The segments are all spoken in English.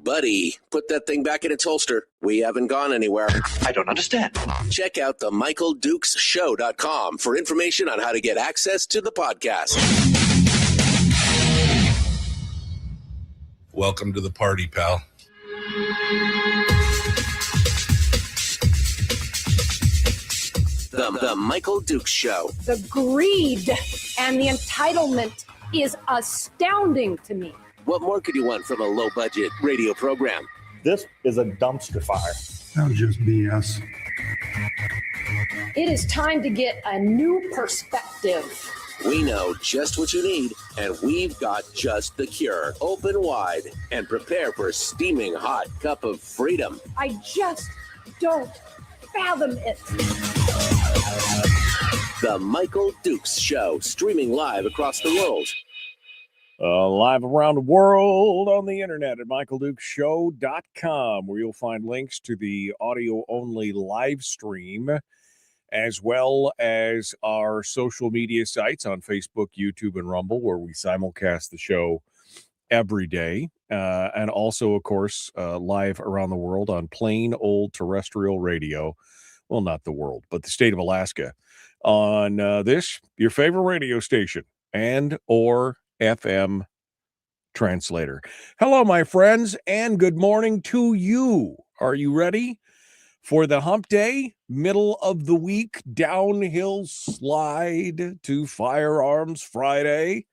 buddy, put that thing back in its holster. We haven't gone anywhere. I don't understand. Check out the MichaelDukesShow.com for information on how to get access to the podcast. Welcome to the party, pal. The Michael Dukes Show. The greed and the entitlement is astounding to me. What more could you want from a low-budget radio program? This is a dumpster fire. That was just BS. It is time to get a new perspective. We know just what you need, and we've got just the cure. Open wide and prepare for a steaming hot cup of freedom. I just don't fathom it. The Michael Dukes Show, streaming live across the world. Live around the world on the internet at michaeldukeshow.com, where you'll find links to the audio-only live stream, as well as our social media sites on Facebook, YouTube, and Rumble, where we simulcast the show every day. And also, of course, live around the world on plain old terrestrial radio. Well, not the world, but the state of Alaska. On this, your favorite radio station, and or FM translator. Hello, my friends, and good morning to you. Are you ready for the hump day, middle of the week, downhill slide to Firearms Friday?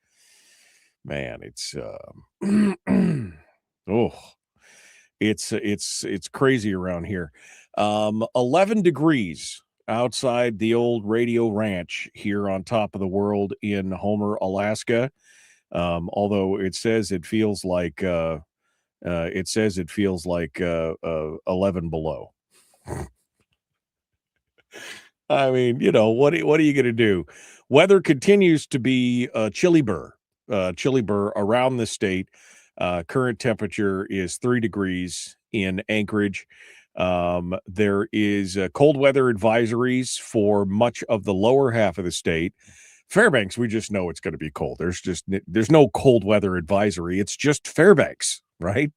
Man, it's it's crazy around here. 11 degrees outside the old radio ranch here on top of the world in Homer, Alaska. Although it says it feels like 11 below. I mean, you know, what are you going to do? Weather continues to be chilly burr around the state. Current temperature is 3 degrees in Anchorage. There is cold weather advisories for much of the lower half of the state. Fairbanks, we just know it's going to be cold. There's no cold weather advisory. It's just Fairbanks, right?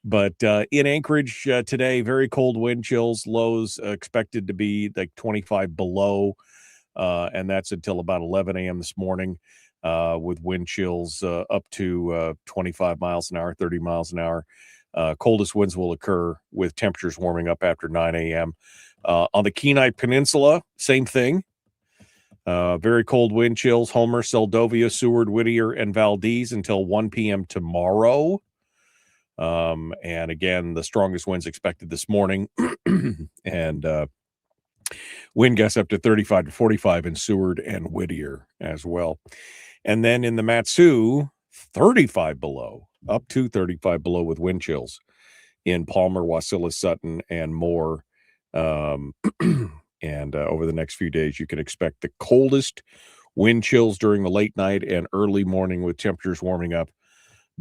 But in Anchorage today, very cold wind chills, lows expected to be like 25 below, and that's until about 11 a.m. this morning, with wind chills up to 25 miles an hour, 30 miles an hour. Coldest winds will occur with temperatures warming up after 9 a.m. On the Kenai Peninsula, same thing. Very cold wind chills, Homer, Seldovia, Seward, Whittier, and Valdez until 1 p.m. tomorrow. And again, the strongest winds expected this morning. And wind gusts up to 35 to 45 in Seward and Whittier as well. And then in the Mat-Su, 35 below, up to 35 below with wind chills in Palmer, Wasilla, Sutton, and more. And over the next few days, you can expect the coldest wind chills during the late night and early morning, with temperatures warming up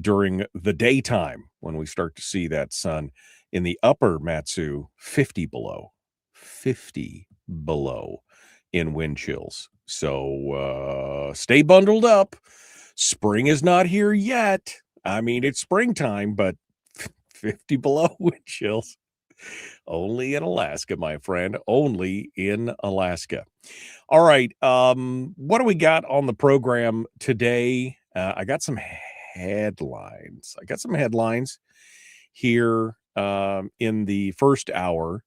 during the daytime when we start to see that sun. In the upper Mat-Su, 50 below in wind chills. So stay bundled up. Spring is not here yet. I mean, it's springtime, but 50 below wind chills. Only in Alaska, my friend. Only in Alaska. All right. What do we got on the program today? I got some headlines. Here in the first hour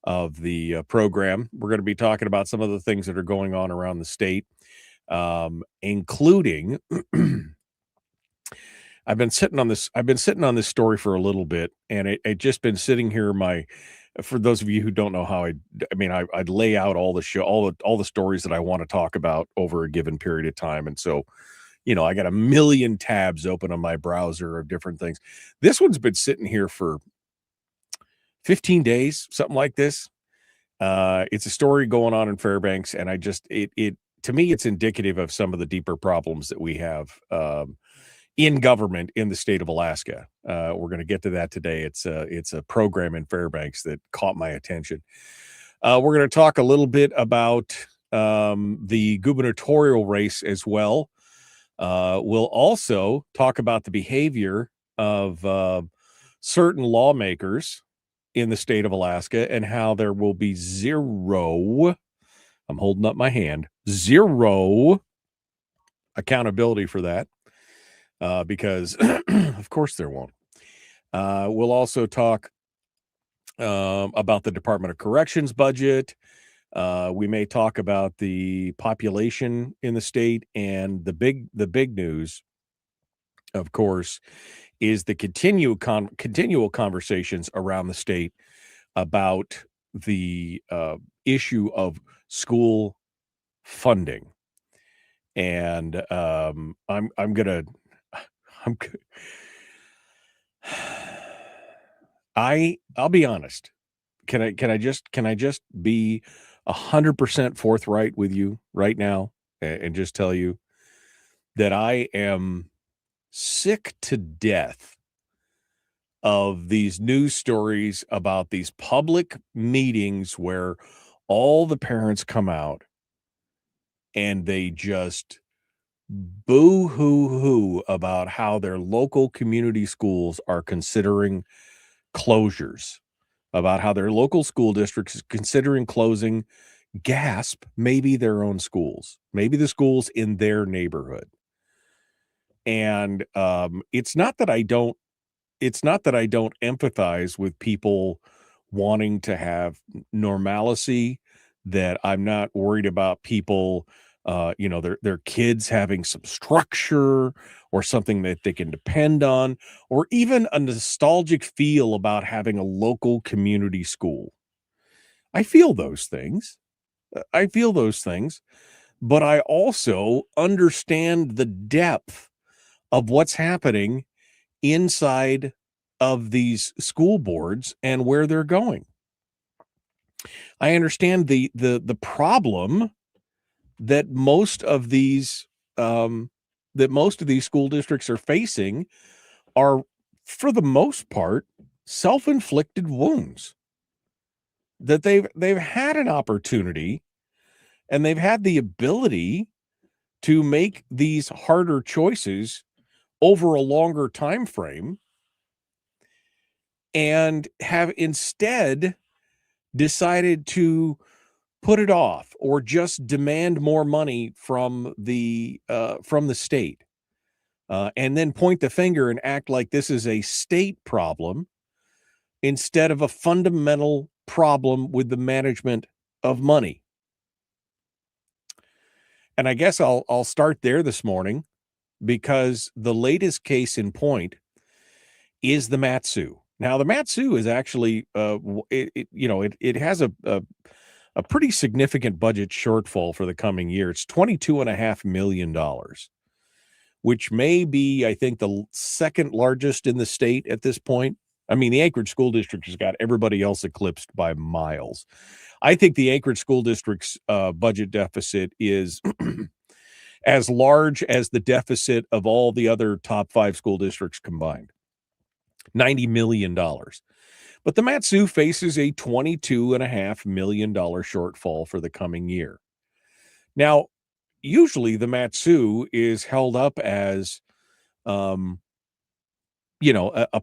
of the program. We're going to be talking about some of the things that are going on around the state, including I've been sitting on this story for a little bit, and it just been sitting here. For those of you who don't know how I'd lay out all the stories that I want to talk about over a given period of time. And so, I got a million tabs open on my browser of different things. This one's been sitting here for 15 days, something like this. It's a story going on in Fairbanks, and to me, it's indicative of some of the deeper problems that we have in government in the state of Alaska. We're going to get to that today. It's a program in Fairbanks that caught my attention. We're going to talk a little bit about the gubernatorial race as well. We'll also talk about the behavior of certain lawmakers in the state of Alaska and how there will be zero, I'm holding up my hand, zero accountability for that, because of course there won't. We'll also talk about the Department of Corrections budget. We may talk about the population in the state, and the big news, of course, is the continual conversations around the state about the issue of school funding. And I'm gonna I'm g- I'll be honest. Can I just be 100% forthright with you right now and just tell you that I am sick to death of these news stories about these public meetings where all the parents come out and they just boo-hoo-hoo about how their local community schools are considering closures, about how their local school districts is considering closing, gasp, maybe their own schools, maybe the schools in their neighborhood. And it's not that I don't empathize with people wanting to have normalcy, that I'm not worried about people, their kids having some structure or something that they can depend on, or even a nostalgic feel about having a local community school. I feel those things. But I also understand the depth of what's happening inside of these school boards and where they're going. I understand the problem that most of these school districts are facing are, for the most part, self-inflicted wounds, that they've had an opportunity and they've had the ability to make these harder choices over a longer time frame, and have instead decided to put it off or just demand more money from the state, and then point the finger and act like this is a state problem instead of a fundamental problem with the management of money. And I guess I'll start there this morning, because the latest case in point is the Matsu. Now, the Matsu is actually, it has a pretty significant budget shortfall for the coming year. It's $22.5 million, which may be, I think, the second largest in the state at this point. I mean, the Anchorage School District has got everybody else eclipsed by miles. I think the Anchorage School District's budget deficit is as large as the deficit of all the other top 5 school districts combined. $90 million. But the Matsu faces a $22.5 million shortfall for the coming year. Now, usually the Matsu is held up as, a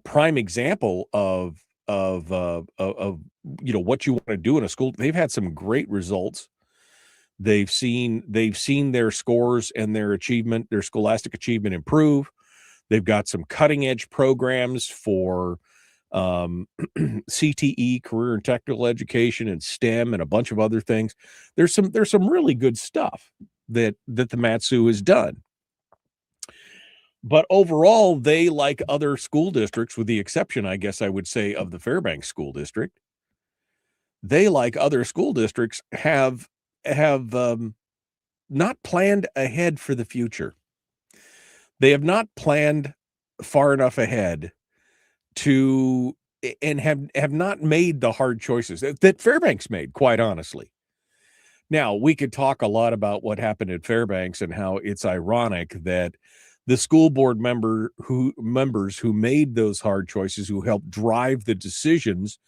prime example of what you want to do in a school. They've had some great results. They've seen their scores and their scholastic achievement improve. They've got some cutting edge programs for CTE, career and technical education, and STEM, and a bunch of other things. There's some really good stuff that the Matsu has done. But overall, they, like other school districts, with the exception, I guess I would say, of the Fairbanks School District, they, like other school districts, have not planned ahead for the future. They have not planned far enough ahead to, and have not made the hard choices that Fairbanks made, quite honestly. Now, we could talk a lot about what happened at Fairbanks and how it's ironic that the school board members who made those hard choices, who helped drive the decisions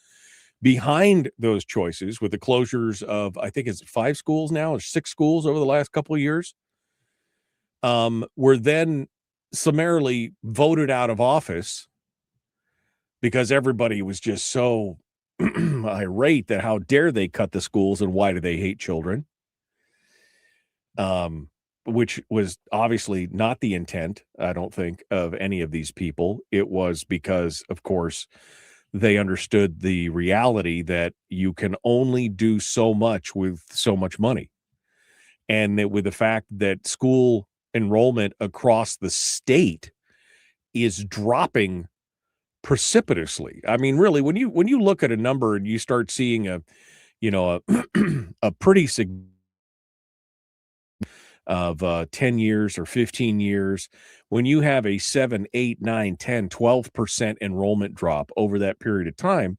behind those choices, with the closures of, I think it's 5 schools now, or 6 schools over the last couple of years, were then summarily voted out of office because everybody was just so irate that how dare they cut the schools and why do they hate children? Which was obviously not the intent, I don't think, of any of these people. It was because, of course, they understood the reality that you can only do so much with so much money. And that with the fact that school enrollment across the state is dropping precipitously. I mean, really, when you look at a number and you start seeing a a pretty significant of 10 years or 15 years, when you have a 7, 8, 9, 10, 12% enrollment drop over that period of time,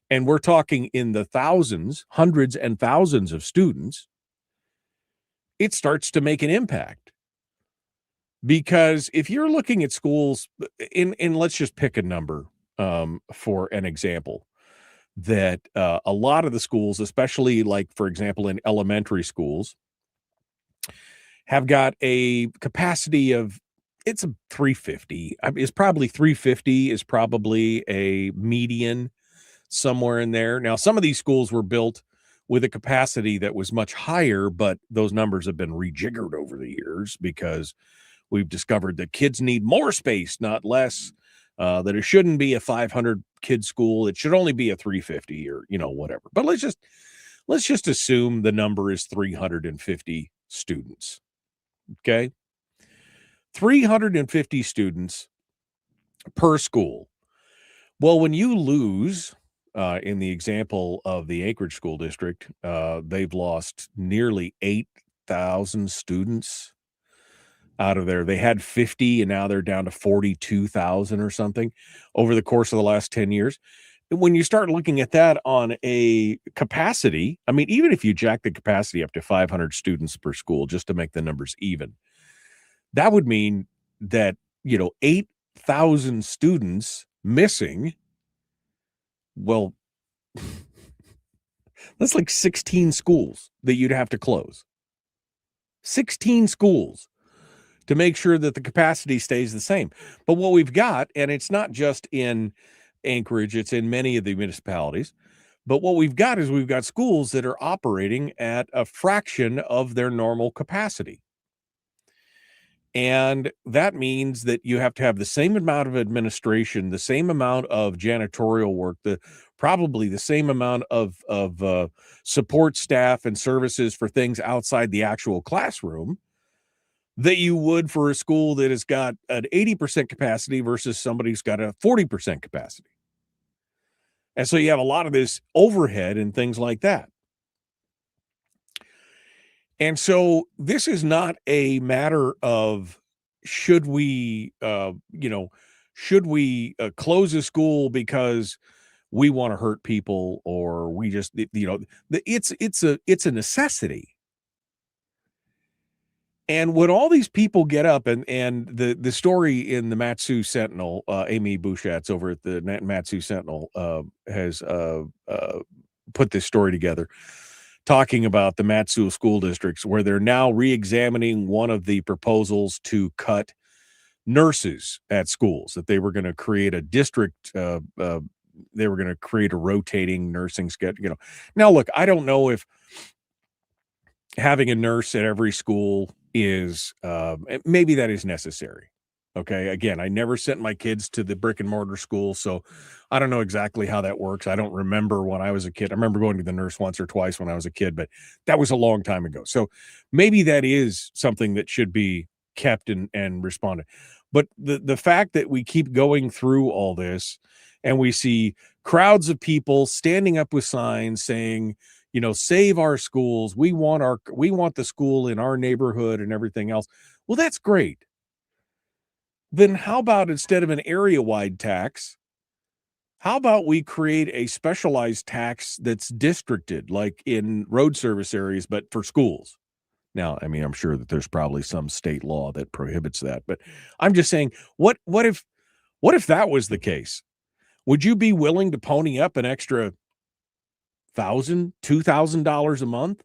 and we're talking in the thousands, hundreds and thousands of students, it starts to make an impact. Because if you're looking at schools in let's just pick a number for an example, that a lot of the schools, especially like, for example, in elementary schools, have got a capacity of, it's a 350. I mean, it's probably 350 is probably a median somewhere in there. Now, some of these schools were built with a capacity that was much higher, but those numbers have been rejiggered over the years because we've discovered that kids need more space, not less, that it shouldn't be a 500 kid school. It should only be a 350 or, whatever. But let's just assume the number is 350 students. Okay. 350 students per school. Well, when you lose, in the example of the Anchorage School District, they've lost nearly 8,000 students out of there. They had 50 and now they're down to 42,000 or something over the course of the last 10 years. When you start looking at that on a capacity, I mean, even if you jack the capacity up to 500 students per school just to make the numbers even, that would mean that, 8,000 students missing. Well, that's like 16 schools that you'd have to close. 16 schools to make sure that the capacity stays the same. But what we've got, and it's not just in Anchorage, it's in many of the municipalities, but what we've got is we've got schools that are operating at a fraction of their normal capacity. And that means that you have to have the same amount of administration, the same amount of janitorial work, probably the same amount of support staff and services for things outside the actual classroom that you would for a school that has got an 80% capacity versus somebody who's got a 40% capacity. And so you have a lot of this overhead and things like that. And so this is not a matter of should we close a school because we want to hurt people, or we just, it's a necessity. And when all these people get up and the story in the Matsu Sentinel, Amy Bouchat's over at the Matsu Sentinel has put this story together, talking about the Matsu school districts, where they're now re-examining one of the proposals to cut nurses at schools, that they were going to create a district, they were going to create a rotating nursing schedule. Now, look, I don't know if having a nurse at every school is, maybe that is necessary. Okay. Again, I never sent my kids to the brick and mortar school, so I don't know exactly how that works. I don't remember when I was a kid. I remember going to the nurse once or twice when I was a kid, but that was a long time ago. So maybe that is something that should be kept and responded. But the fact that we keep going through all this and we see crowds of people standing up with signs saying, save our schools. We want the school in our neighborhood and everything else. Well, that's great. Then how about, instead of an area-wide tax, how about we create a specialized tax that's districted, like in road service areas, but for schools? Now, I mean, I'm sure that there's probably some state law that prohibits that, but I'm just saying, what if that was the case? Would you be willing to pony up an extra $1,000, $2,000 a month?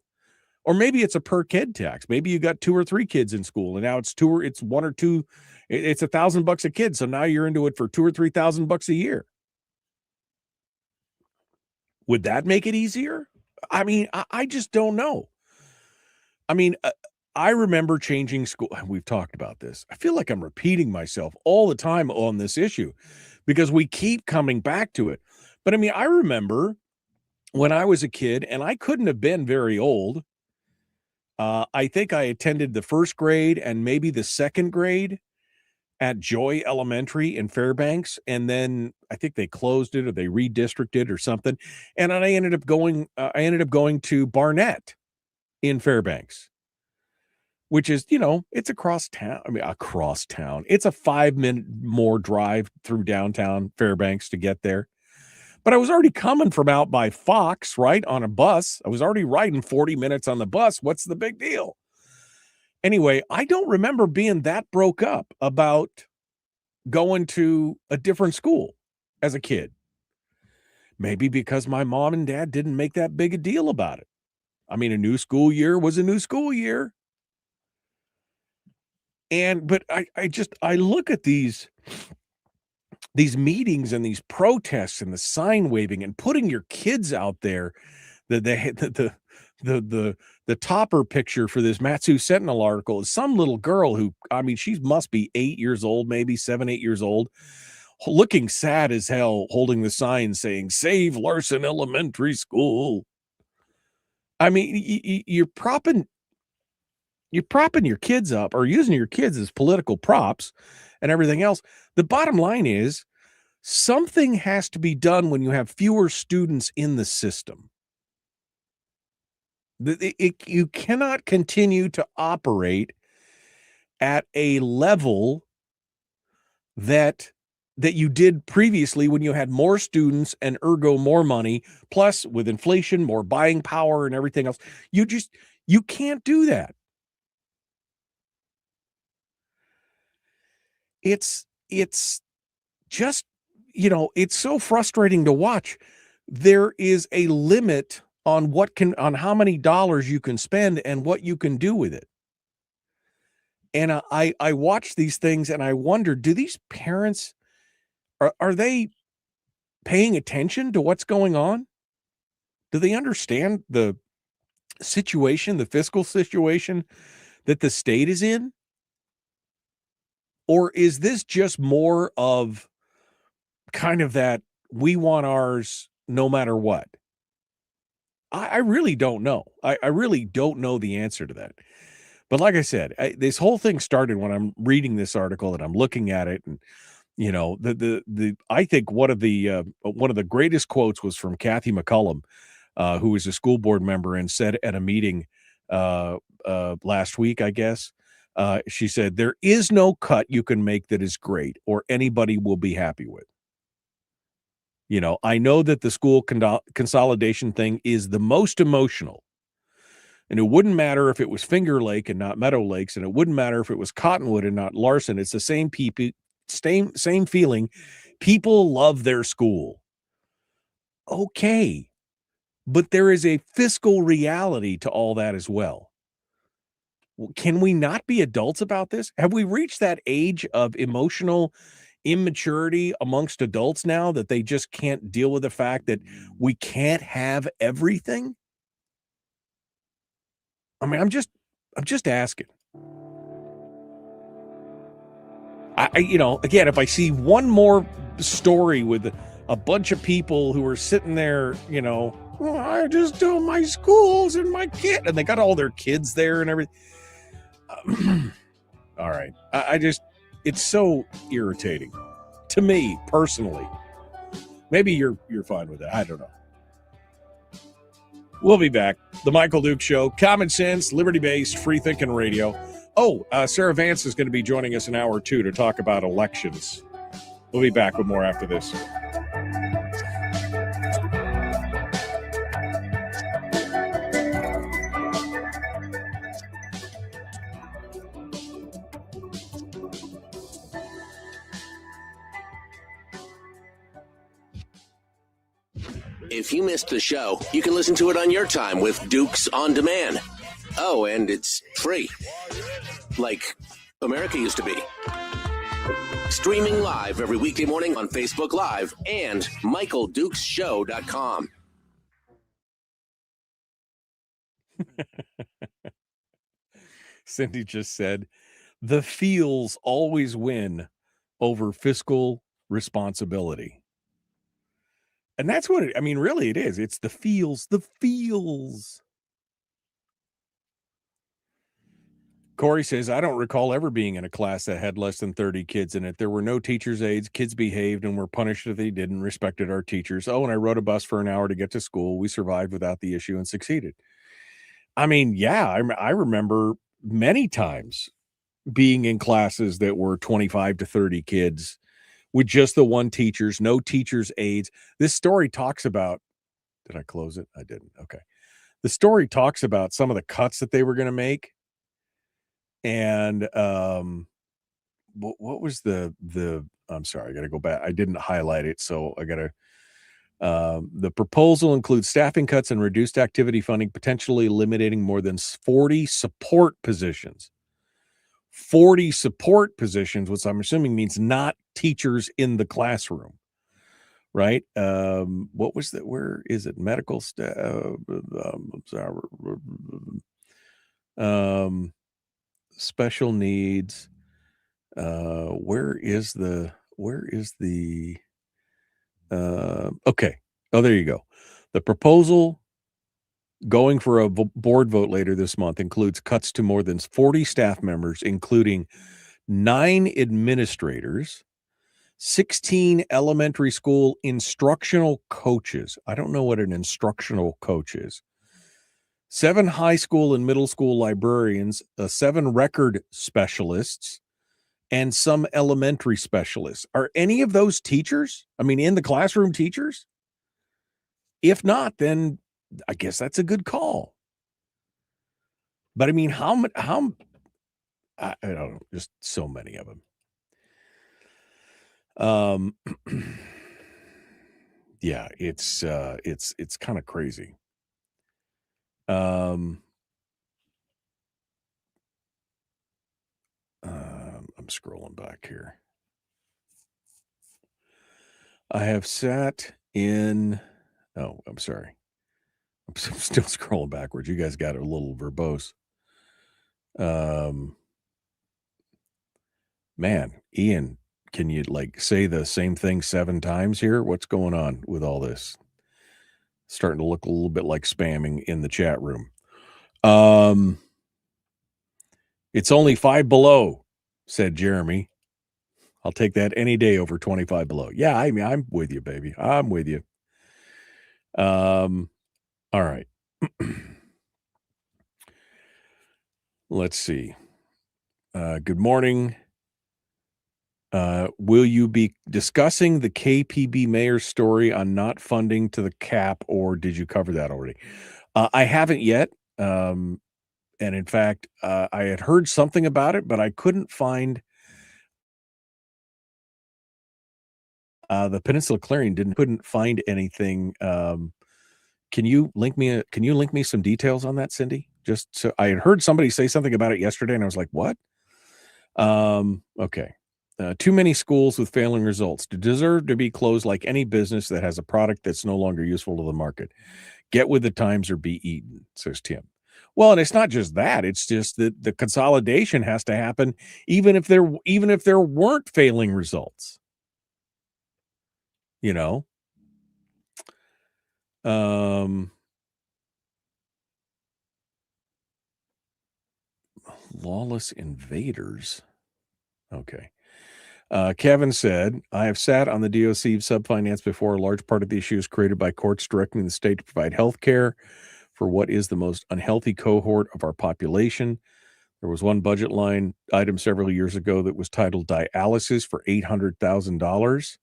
Or maybe it's a per kid tax. Maybe you got 2 or 3 kids in school, and now it's 1 or 2. It's $1,000 a kid. So now you're into it for $2,000 or $3,000 a year. Would that make it easier? I mean, I just don't know. I mean, I remember changing school. We've talked about this. I feel like I'm repeating myself all the time on this issue because we keep coming back to it. But I mean, I remember when I was a kid, and I couldn't have been very old. I think I attended the first grade and maybe the second grade at Joy Elementary in Fairbanks, and then I think they closed it or they redistricted or something. And then I ended up going to Barnett in Fairbanks, which is, it's across town. I mean, across town. It's a 5-minute more drive through downtown Fairbanks to get there. But I was already coming from out by Fox, right, on a bus. I was already riding 40 minutes on the bus. What's the big deal? Anyway, I don't remember being that broke up about going to a different school as a kid. Maybe because my mom and dad didn't make that big a deal about it. I mean, a new school year was a new school year. But I look at these meetings and these protests and the sign waving and putting your kids out there. The topper picture for this Matsu Sentinel article is some little girl who, I mean, she must be 8 years old, maybe 7, 8 years old, looking sad as hell, holding the sign saying, "Save Larson Elementary School." I mean, you're propping your kids up or using your kids as political props and everything else. The bottom line is something has to be done when you have fewer students in the system. You cannot continue to operate at a level that you did previously when you had more students and ergo more money, plus with inflation, more buying power and everything else. You can't do that. It's just, it's so frustrating to watch. There is a limit on how many dollars you can spend and what you can do with it. And I watch these things and I wonder, do these parents, are they paying attention to what's going on? Do they understand the situation, the fiscal situation that the state is in? Or is this just more of kind of that we want ours no matter what? I really don't know. I really don't know the answer to that. But like I said, this whole thing started when I'm reading this article and I'm looking at it, and I think one of the greatest quotes was from Kathy McCullum, who was a school board member and said at a meeting last week, I guess. She said, "There is no cut you can make that is great or anybody will be happy with." I know that the school consolidation thing is the most emotional. And it wouldn't matter if it was Finger Lake and not Meadow Lakes, and it wouldn't matter if it was Cottonwood and not Larson. It's the same same feeling. People love their school. Okay. But there is a fiscal reality to all that as well. Can we not be adults about this? Have we reached that age of emotional immaturity amongst adults now that they just can't deal with the fact that we can't have everything? I mean, I'm just asking. Again, if I see one more story with a bunch of people who are sitting there, well, I just do my schools and my kid, and they got all their kids there and everything. All right. It's so irritating to me personally. Maybe you're fine with that. I don't know. We'll be back. The Michael Duke Show. Common sense, liberty-based, free-thinking radio. Oh, Sarah Vance is going to be joining us in hour 2 to talk about elections. We'll be back with more after this. If you missed the show, you can listen to it on your time with Dukes On Demand. Oh, and it's free. Like America used to be. Streaming live every weekday morning on Facebook Live and MichaelDukesShow.com. Cindy just said, the feels always win over fiscal responsibility. And that's what I mean, really it is. It's the feels. Corey says, I don't recall ever being in a class that had less than 30 kids in it. There were no teachers' aides. Kids behaved and were punished if they didn't, respected our teachers. Oh, and I rode a bus for an hour to get to school. We survived without the issue and succeeded. I mean, yeah, I remember many times being in classes that were 25 to 30 kids with just the one teachers, no teachers' aides. This story talks about, did I close it? I didn't. Okay. The story talks about some of the cuts that they were going to make. And what was the I'm sorry, I got to go back. I didn't highlight it, so I got to the proposal includes staffing cuts and reduced activity funding, potentially eliminating more than 40 support positions. 40 support positions, which I'm assuming means not teachers in the classroom, right? What was that? Where is it? Medical staff. Special needs. Where is the okay. Oh, there you go. The proposal going for a board vote later this month includes cuts to more than 40 staff members, including 9 administrators, 16 elementary school instructional coaches. I don't know what an instructional coach is. 7 high school and middle school librarians, 7 record specialists, and some elementary specialists. Are any of those teachers? I mean, in the classroom teachers? If not, then I guess that's a good call. But I mean, how I don't know, just so many of them. Yeah, it's kind of crazy. I'm scrolling back here. I have sat in. Oh, I'm sorry. I'm still scrolling backwards. You guys got a little verbose. Man, Ian, can you like say the same thing 7 times here? What's going on with all this? Starting to look a little bit like spamming in the chat room. It's only 5 below, said Jeremy. I'll take that any day over 25 below. Yeah, I mean, I'm with you, baby. I'm with you. All right. Let's see. Good morning. Will you be discussing the KPB mayor's story on not funding to the cap, or did you cover that already? I haven't yet. And in fact, I had heard something about it, but I couldn't find the Peninsula Clarion couldn't find anything. Can you link me some details on that, Cindy? Just so I had heard somebody say something about it yesterday, and I was like, what? Okay. Too many schools with failing results deserve to be closed like any business that has a product that's no longer useful to the market. Get with the times or be eaten, says Tim. Well, and it's not just that. It's just that the consolidation has to happen even if there weren't failing results. You know? Lawless invaders. Okay. Kevin said, I have sat on the DOC subfinance before. A large part of the issue is created by courts directing the state to provide health care for what is the most unhealthy cohort of our population. There was one budget line item several years ago that was titled dialysis for $800,000.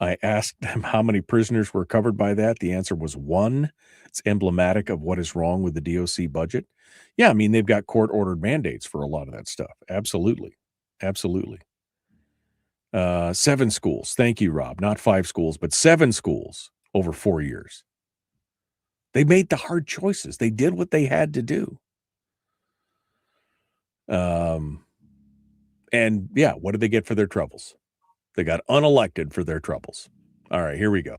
I asked them how many prisoners were covered by that. The answer was 1. It's emblematic of what is wrong with the DOC budget. Yeah, I mean, they've got court-ordered mandates for a lot of that stuff. Absolutely. Absolutely. 7 schools. Thank you, Rob. Not 5 schools, but 7 schools over 4 years. They made the hard choices. They did what they had to do. And yeah, what did they get for their troubles? They got unelected for their troubles. All right, here we go.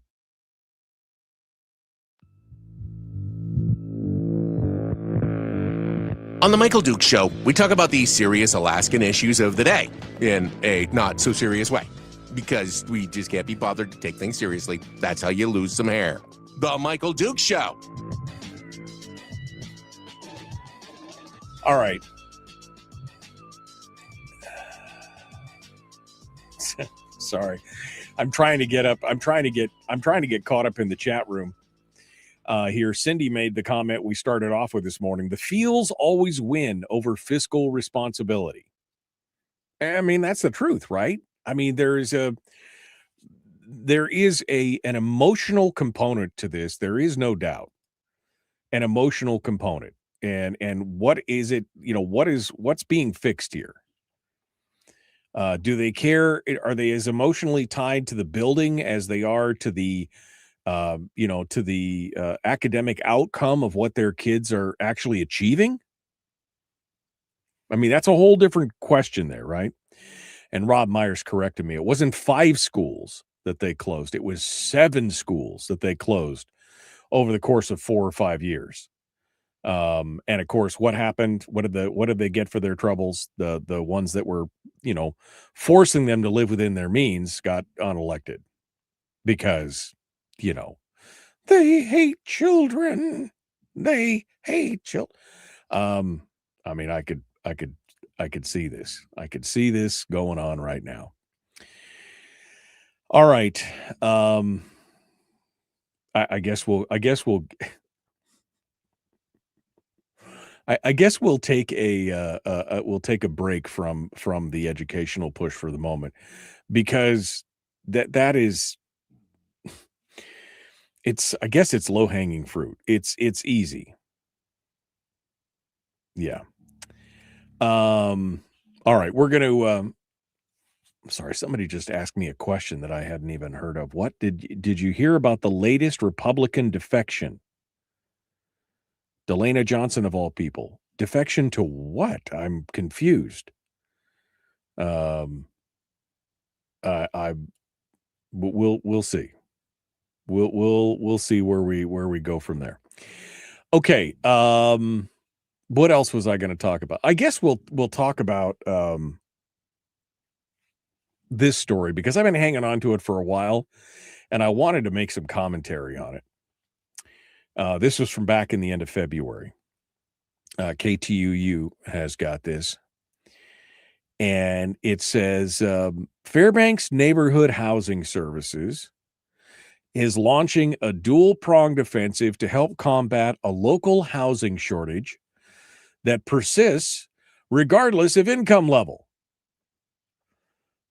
On the Michael Duke Show, we talk about the serious Alaskan issues of the day in a not so serious way, because we just can't be bothered to take things seriously. That's how you lose some hair. The Michael Duke Show. All right. Sorry. I'm trying to get caught up in the chat room. Here, Cindy made the comment we started off with this morning. The feels always win over fiscal responsibility. I mean, that's the truth, right? I mean, there is an emotional component to this. There is no doubt an emotional component. And what is it? What's being fixed here? Do they care? Are they as emotionally tied to the building as they are to the academic outcome of what their kids are actually achieving? I mean, that's a whole different question there, right? And Rob Myers corrected me. It wasn't 5 schools that they closed. It was 7 schools that they closed over the course of 4 or 5 years. And of course, what happened? What did they get for their troubles? The ones that were, forcing them to live within their means got unelected because, they hate children. They hate children. I mean, I could see this. I could see this going on right now. All right. I guess we'll take a break from the educational push for the moment, because that is, I guess it's low-hanging fruit. It's easy. Yeah. All right, we're going to sorry, somebody just asked me a question that I hadn't even heard of. What did you hear about the latest Republican defection? Delana Johnson, of all people. Defection to what? I'm confused. We'll see. We'll see where we go from there. Okay. What else was I going to talk about? I guess we'll talk about this story, because I've been hanging on to it for a while and I wanted to make some commentary on it. This was from back in the end of February. KTUU has got this. And it says Fairbanks Neighborhood Housing Services is launching a dual-pronged offensive to help combat a local housing shortage that persists regardless of income level.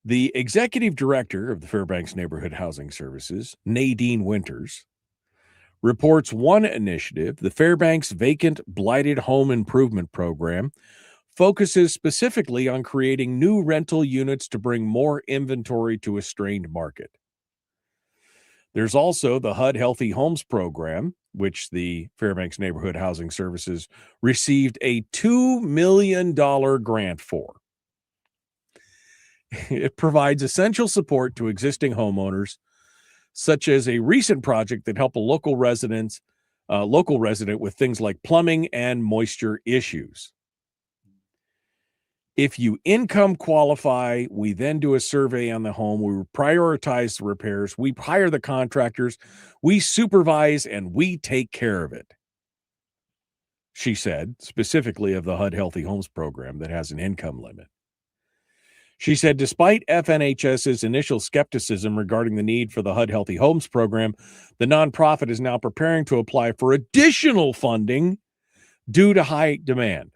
The executive director of the Fairbanks Neighborhood Housing Services, Nadine Winters, reports one initiative, the Fairbanks Vacant Blighted Home Improvement Program, focuses specifically on creating new rental units to bring more inventory to a strained market. There's also the HUD Healthy Homes Program, which the Fairbanks Neighborhood Housing Services received a $2 million grant for. It provides essential support to existing homeowners, such as a recent project that helped a local resident with things like plumbing and moisture issues. If you income qualify, we then do a survey on the home. We prioritize the repairs. We hire the contractors. We supervise, and we take care of it, she said, specifically of the HUD Healthy Homes program that has an income limit. She said, despite FNHS's initial skepticism regarding the need for the HUD Healthy Homes program, the nonprofit is now preparing to apply for additional funding due to high demand.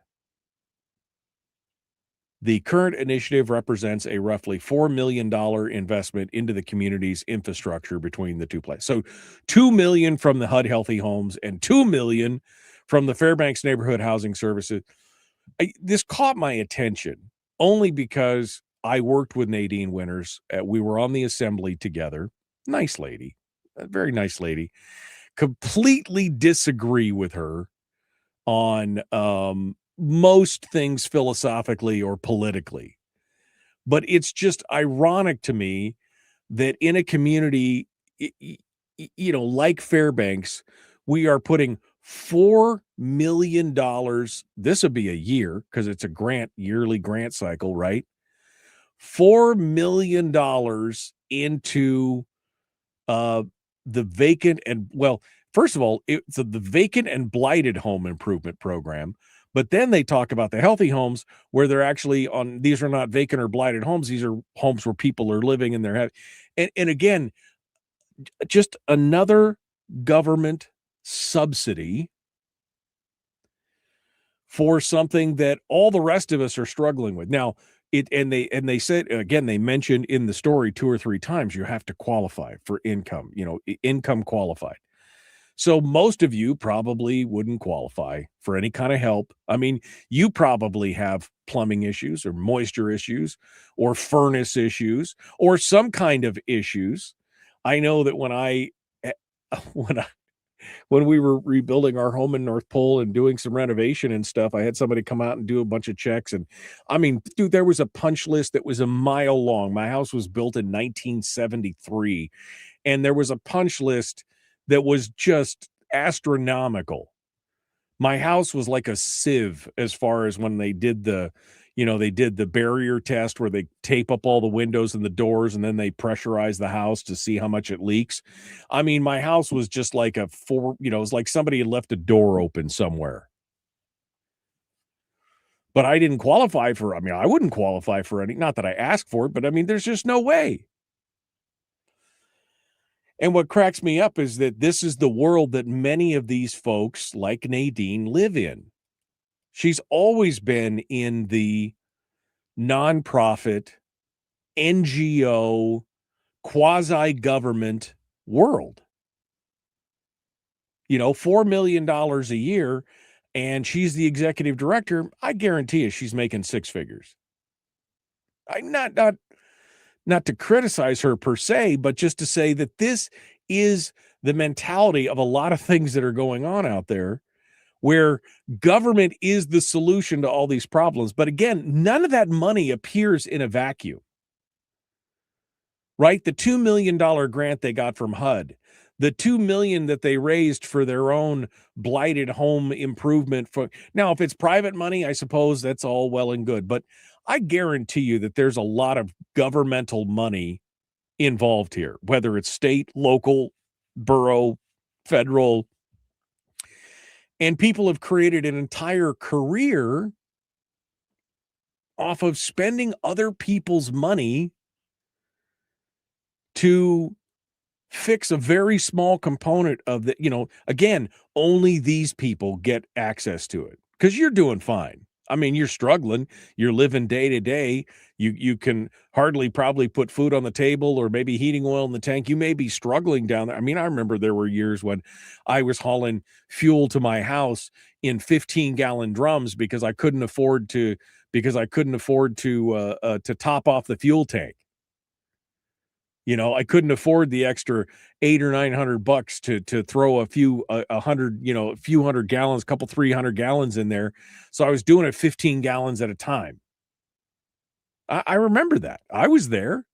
The current initiative represents a roughly $4 million investment into the community's infrastructure between the two places. So $2 million from the HUD Healthy Homes and $2 million from the Fairbanks Neighborhood Housing Services. This caught my attention only because I worked with Nadine Winters. We were on the assembly together. Nice lady, a very nice lady. Completely disagree with her on most things philosophically or politically. But it's just ironic to me that in a community, like Fairbanks, we are putting $4 million. This would be a year because it's a yearly grant cycle, right? $4 million into the vacant and, well, first of all, it's the vacant and blighted home improvement program. But then they talk about the healthy homes where they're actually on, these are not vacant or blighted homes. These are homes where people are living and they're having, and again, just another government subsidy for something that all the rest of us are struggling with. Now, they said, again, they mentioned in the story 2 or 3 times, you have to qualify for income, income qualified. So most of you probably wouldn't qualify for any kind of help. I mean, you probably have plumbing issues or moisture issues or furnace issues or some kind of issues. I know that when we were rebuilding our home in North Pole and doing some renovation and stuff, I had somebody come out and do a bunch of checks. And I mean, dude, there was a punch list that was a mile long. My house was built in 1973, and there was a punch list that was just astronomical. My house was like a sieve as far as when they did the barrier test where they tape up all the windows and the doors and then they pressurize the house to see how much it leaks. I mean, my house was just like it was like somebody had left a door open somewhere. But I didn't qualify for, I wouldn't qualify for any, not that I asked for it, but I mean, there's just no way. And what cracks me up is that this is the world that many of these folks like Nadine live in. She's always been in the nonprofit, NGO, quasi-government world. $4 million a year, and she's the executive director. I guarantee you she's making 6 figures. Not to criticize her per se, but just to say that this is the mentality of a lot of things that are going on out there, where government is the solution to all these problems. But again, none of that money appears in a vacuum, right? The $2 million grant they got from HUD, the $2 million that they raised for their own blighted home improvement. Now, if it's private money, I suppose that's all well and good, but I guarantee you that there's a lot of governmental money involved here, whether it's state, local, borough, federal. And people have created an entire career off of spending other people's money to fix a very small component of the, again, only these people get access to it because you're doing fine. I mean, you're struggling, you're living day to day. You can hardly probably put food on the table or maybe heating oil in the tank. You may be struggling down there. I mean, I remember there were years when I was hauling fuel to my house in 15-gallon drums because I couldn't afford to top off the fuel tank. I couldn't afford the extra $800 or $900 to throw a few hundred gallons, 300 gallons in there. So I was doing it 15 gallons at a time. I remember that. I was there.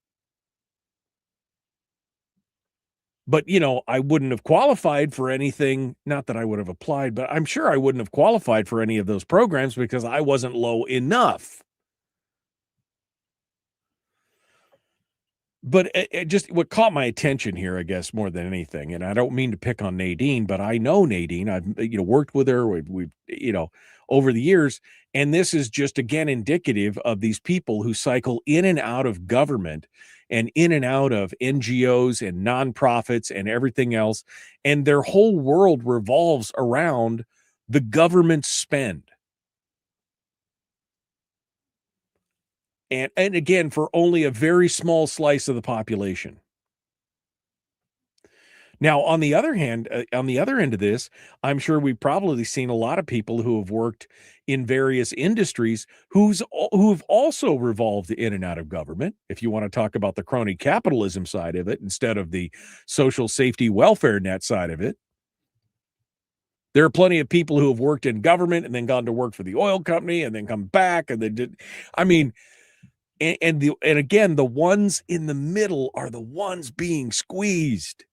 But, I wouldn't have qualified for anything. Not that I would have applied, but I'm sure I wouldn't have qualified for any of those programs because I wasn't low enough. But it just what caught my attention here, I guess, more than anything, and I don't mean to pick on Nadine, but I know Nadine. I've worked with her. We've over the years, and this is just again indicative of these people who cycle in and out of government and in and out of NGOs and nonprofits and everything else, and their whole world revolves around the government spend. And again, for only a very small slice of the population. Now, on the other hand, on the other end of this, I'm sure we've probably seen a lot of people who have worked in various industries who've also revolved in and out of government. If you want to talk about the crony capitalism side of it instead of the social safety welfare net side of it. There are plenty of people who have worked in government and then gone to work for the oil company and then come back and they did. I mean, and again, the ones in the middle are the ones being squeezed.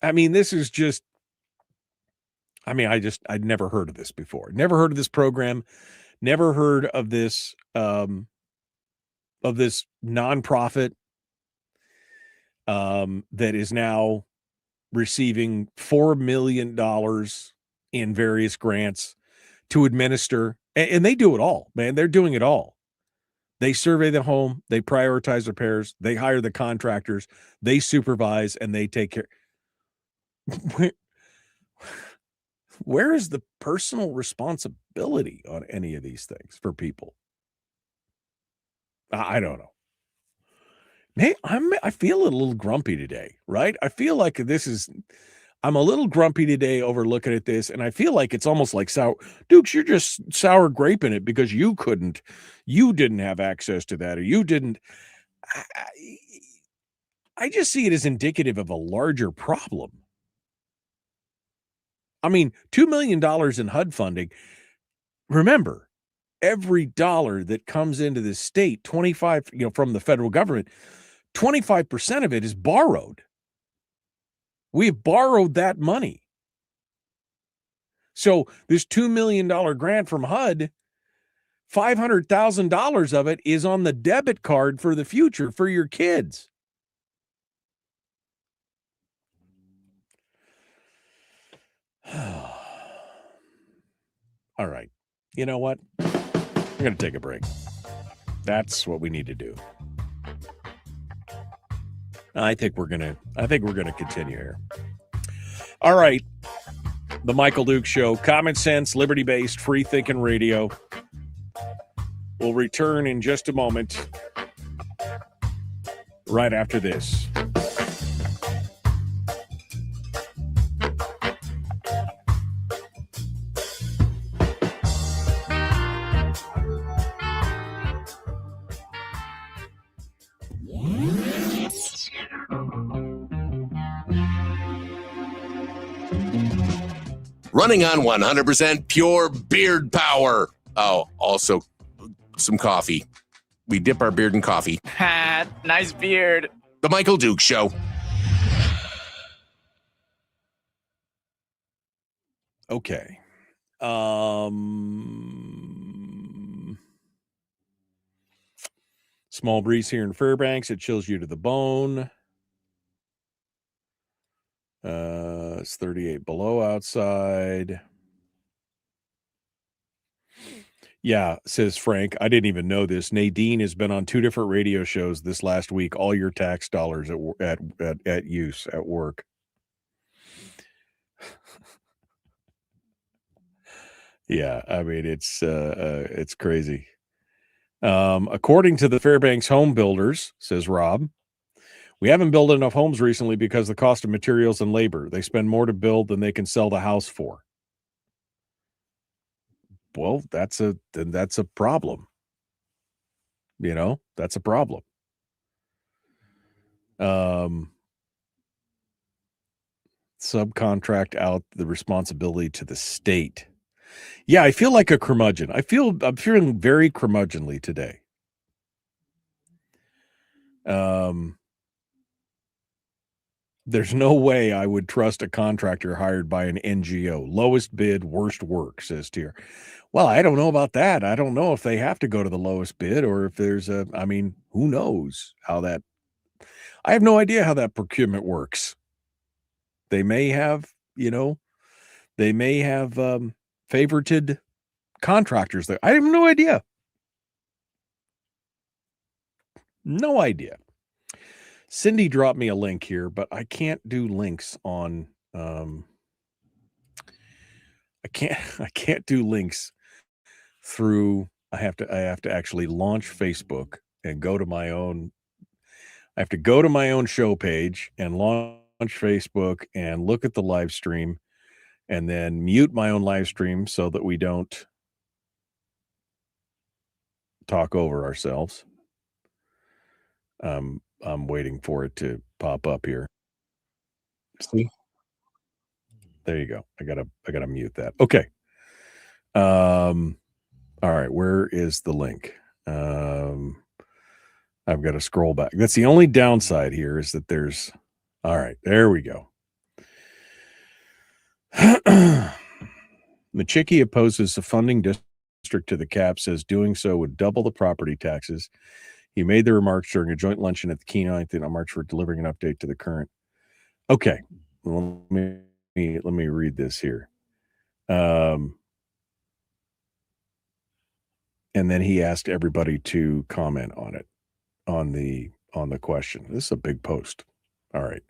I mean, this is just I mean, I'd never heard of this before. Never heard of this program. Never heard of this nonprofit that is now receiving $4 million in various grants to administer. And they do it all, man. They're doing it all. They survey the home, they prioritize repairs, they hire the contractors, they supervise, and they take care. Where is the personal responsibility on any of these things for people? I don't know. Man, I feel a little grumpy today, right? I feel like I'm a little grumpy today over looking at this, and I feel like it's almost like sour. Dukes, you're just sour graping it because you didn't have access to that, or you didn't. I just see it as indicative of a larger problem. I mean, $2 million in HUD funding. Remember, every dollar that comes into the state, 25, from the federal government, 25% of it is borrowed. We've borrowed that money. So this $2 million grant from HUD, $500,000 of it is on the debit card for the future for your kids. All right. You know what? We're going to take a break. That's what we need to do. I think we're going to continue here. All right. The Michael Duke Show, common sense, liberty-based, free-thinking radio. We'll return in just a moment, right after this. Running on 100% pure beard power. Oh, also some coffee. We dip our beard in coffee. Ha, nice beard. The Michael Duke Show. Okay. Small breeze here in Fairbanks. It chills you to the bone. It's 38 below outside. Yeah, says Frank. I didn't even know this. Nadine has been on 2 different radio shows this last week. All your tax dollars at use at work. Yeah, I mean it's crazy. According to the Fairbanks home builders, says Rob, we haven't built enough homes recently because of the cost of materials and labor. They spend more to build than they can sell the house for. Well, that's a problem. That's a problem. Subcontract out the responsibility to the state. Yeah, I feel like a curmudgeon. I'm feeling very curmudgeonly today. There's no way I would trust a contractor hired by an NGO. Lowest bid, worst work, says Tier. Well, I don't know about that. I don't know if they have to go to the lowest bid or if there's who knows how that. I have no idea how that procurement works. They may have, favorited contractors there. I have no idea. No idea. Cindy dropped me a link here, but I can't do links on I can't do links through I have to actually launch Facebook and go to my own I have to go to my own show page and launch Facebook and look at the live stream and then mute my own live stream so that we don't talk over ourselves. I'm waiting for it to pop up here. See? There you go. I gotta mute that. Okay. All right. Where is the link? I've got to scroll back. That's the only downside here is that there's. All right. There we go. Machicki opposes the funding district to the cap, says doing so would double the property taxes. He made the remarks during a joint luncheon at the Keynote on March for delivering an update to the current. Okay, well, let me read this here. And then he asked everybody to comment on it, on the question. This is a big post. All right.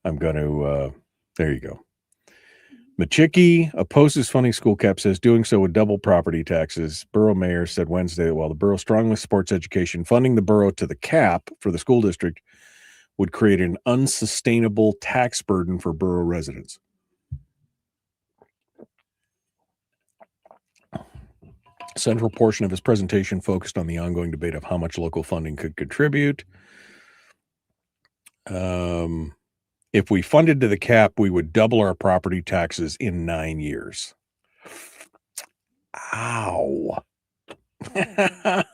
I'm going to, there you go. Machicki opposes funding school cap, says doing so would double property taxes. Borough mayor said Wednesday that while the borough strongly supports education, funding the borough to the cap for the school district would create an unsustainable tax burden for borough residents. A central portion of his presentation focused on the ongoing debate of how much local funding could contribute. If we funded to the cap, we would double our property taxes in 9 years. Ow.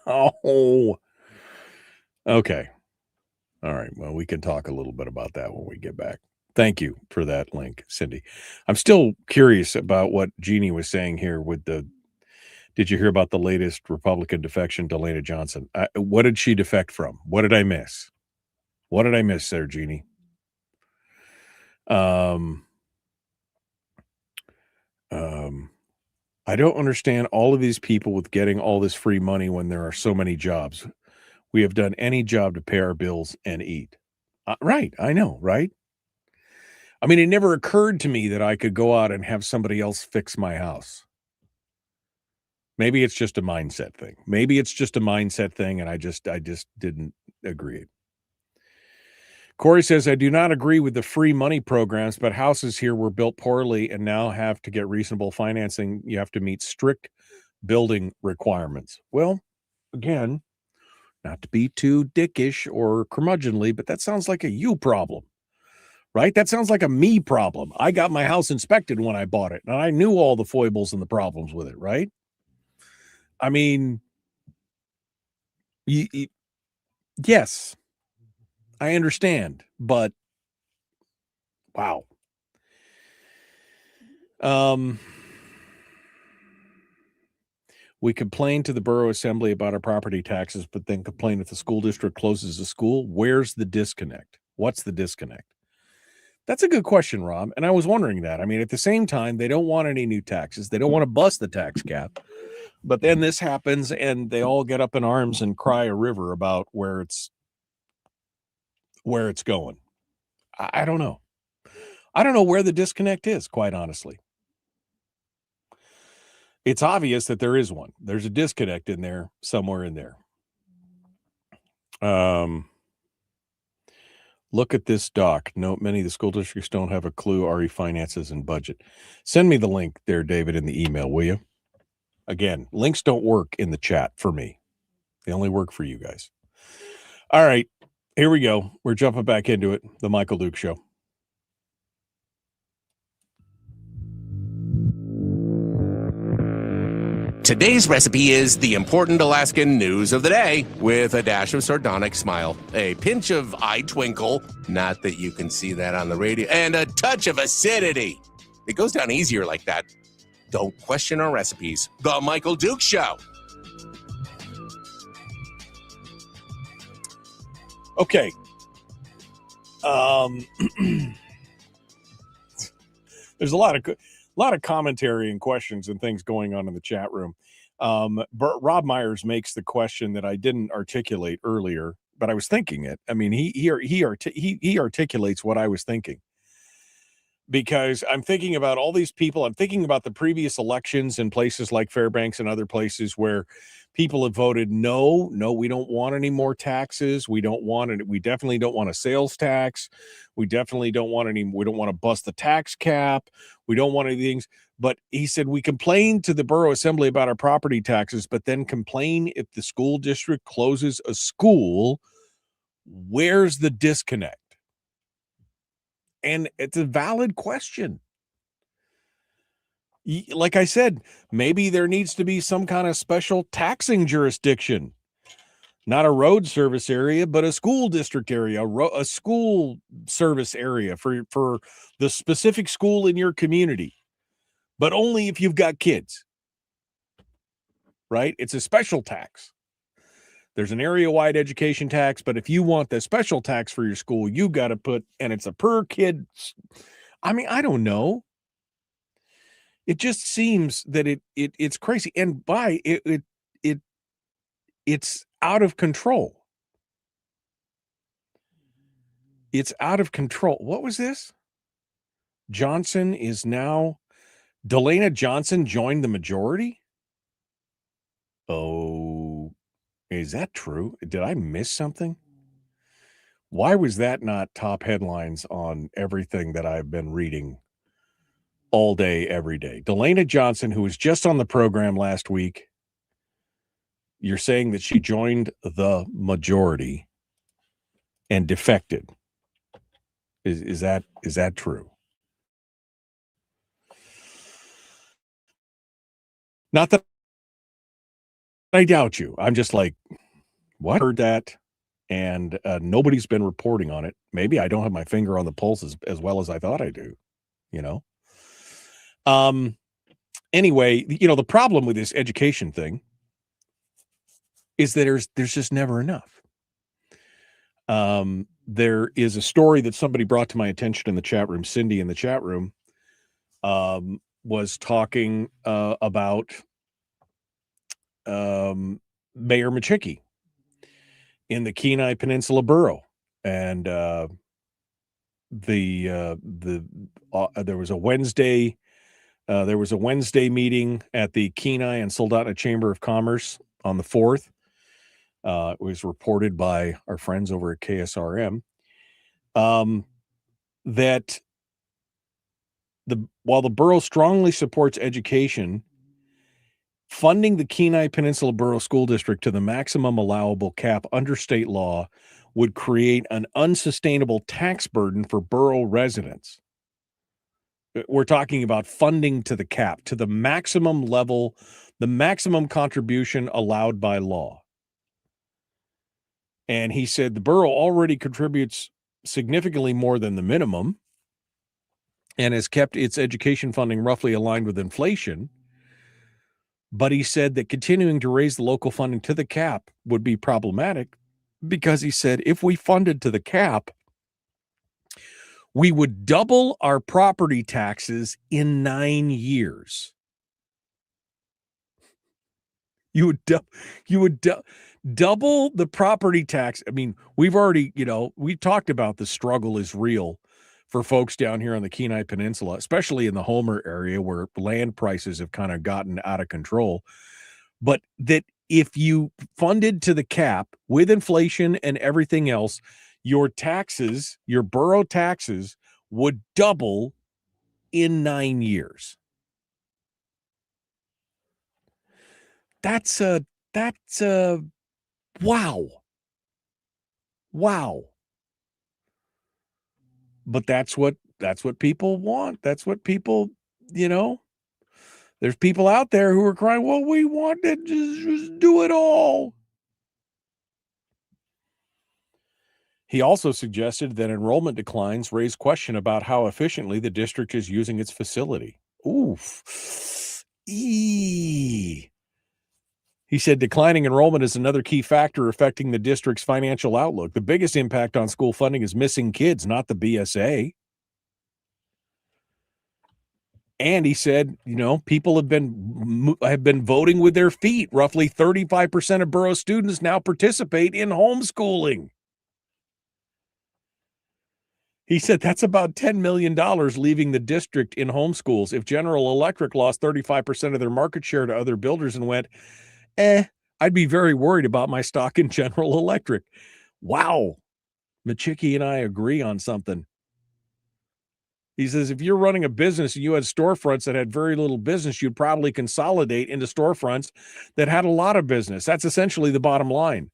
Oh. Okay. All right. Well, we can talk a little bit about that when we get back. Thank you for that link, Cindy. I'm still curious about what Jeannie was saying here with the, did you hear about the latest Republican defection, Delana Johnson? What did she defect from? What did I miss? What did I miss there, Jeannie? I don't understand all of these people with getting all this free money when there are so many jobs. We have done any job to pay our bills and eat. Right. I know. Right. I mean, it never occurred to me that I could go out and have somebody else fix my house. Maybe it's just a mindset thing. And I just didn't agree. Corey says, I do not agree with the free money programs, but houses here were built poorly and now have to get reasonable financing. You have to meet strict building requirements. Well, again, not to be too dickish or curmudgeonly, but that sounds like a you problem, right? That sounds like a me problem. I got my house inspected when I bought it, and I knew all the foibles and the problems with it, right? I mean, yes, I understand, but wow. We complain to the borough assembly about our property taxes, but then complain if the school district closes a school. Where's the disconnect? What's the disconnect? That's a good question, Rob. And I was wondering that. I mean, at the same time, they don't want any new taxes. They don't want to bust the tax cap. But then this happens and they all get up in arms and cry a river about where it's going. I don't know. I don't know where the disconnect is, quite honestly. It's obvious that there is one. There's a disconnect in there, somewhere in there. Look at this doc. Note many of the school districts don't have a clue RE finances and budget. Send me the link there, David, in the email, will you? Again, links don't work in the chat for me. They only work for you guys. All right, here we go. We're jumping back into it. The Michael Duke Show. Today's recipe is the important Alaskan news of the day with a dash of sardonic smile, a pinch of eye twinkle, not that you can see that on the radio, and a touch of acidity. It goes down easier like that. Don't question our recipes. The Michael Duke Show. Okay. There's a lot of commentary and questions and things going on in the chat room. Rob Myers makes the question that I didn't articulate earlier, but I was thinking it. I mean, he articulates what I was thinking, because I'm thinking about all these people. I'm thinking about the previous elections in places like Fairbanks and other places where people have voted no, we don't want any more taxes. We definitely don't want a sales tax. We definitely don't want we don't want to bust the tax cap. We don't want any things. But he said, we complain to the borough assembly about our property taxes, but then complain if the school district closes a school. Where's the disconnect? And it's a valid question. Like I said, maybe there needs to be some kind of special taxing jurisdiction, not a road service area, but a school district area, a school service area for the specific school in your community. but only if you've got kids, right? It's a special tax. There's an area-wide education tax, but if you want the special tax for your school, you got to put, and it's a per kid. I mean, I don't know. It just seems that it's crazy, and it's out of control. It's out of control. What was this? Johnson is now, Delana Johnson joined the majority? Oh, is that true? Did I miss something? Why was that not top headlines on everything that I've been reading all day, every day? Delana Johnson, who was just on the program last week, you're saying that she joined the majority and defected. Is that true? Not that I doubt you. I'm just like, what? Heard that, and nobody's been reporting on it. Maybe I don't have my finger on the pulse as well as I thought I do, you know? Anyway, you know, the problem with this education thing is that there's just never enough. There is a story that somebody brought to my attention in the chat room. Cindy in the chat room was talking about Mayor Machicki in the Kenai Peninsula Borough, and there was a Wednesday meeting at the Kenai and Soldotna Chamber of Commerce on the 4th. It was reported by our friends over at KSRM that while the borough strongly supports education, funding the Kenai Peninsula Borough School District to the maximum allowable cap under state law would create an unsustainable tax burden for borough residents. We're talking about funding to the cap, to the maximum level, the maximum contribution allowed by law. And he said the borough already contributes significantly more than the minimum and has kept its education funding roughly aligned with inflation. But he said that continuing to raise the local funding to the cap would be problematic because he said if we funded to the cap, we would double our property taxes in 9 years. You would double the property tax. I mean, we've already, we talked about the struggle is real for folks down here on the Kenai Peninsula, especially in the Homer area where land prices have kind of gotten out of control. But that if you funded to the cap with inflation and everything else, your taxes, your borough taxes would double in 9 years. That's wow. But that's what people want. That's what people, there's people out there who are crying, well, we want to just do it all. He also suggested that enrollment declines raise question about how efficiently the district is using its facility. Oof. He said declining enrollment is another key factor affecting the district's financial outlook. The biggest impact on school funding is missing kids, not the BSA. And he said, people have been voting with their feet. Roughly 35% of borough students now participate in homeschooling. He said that's about $10 million leaving the district in homeschools. If General Electric lost 35% of their market share to other builders and went, I'd be very worried about my stock in General Electric. Wow. Machicki and I agree on something. He says, if you're running a business and you had storefronts that had very little business, you'd probably consolidate into storefronts that had a lot of business. That's essentially the bottom line.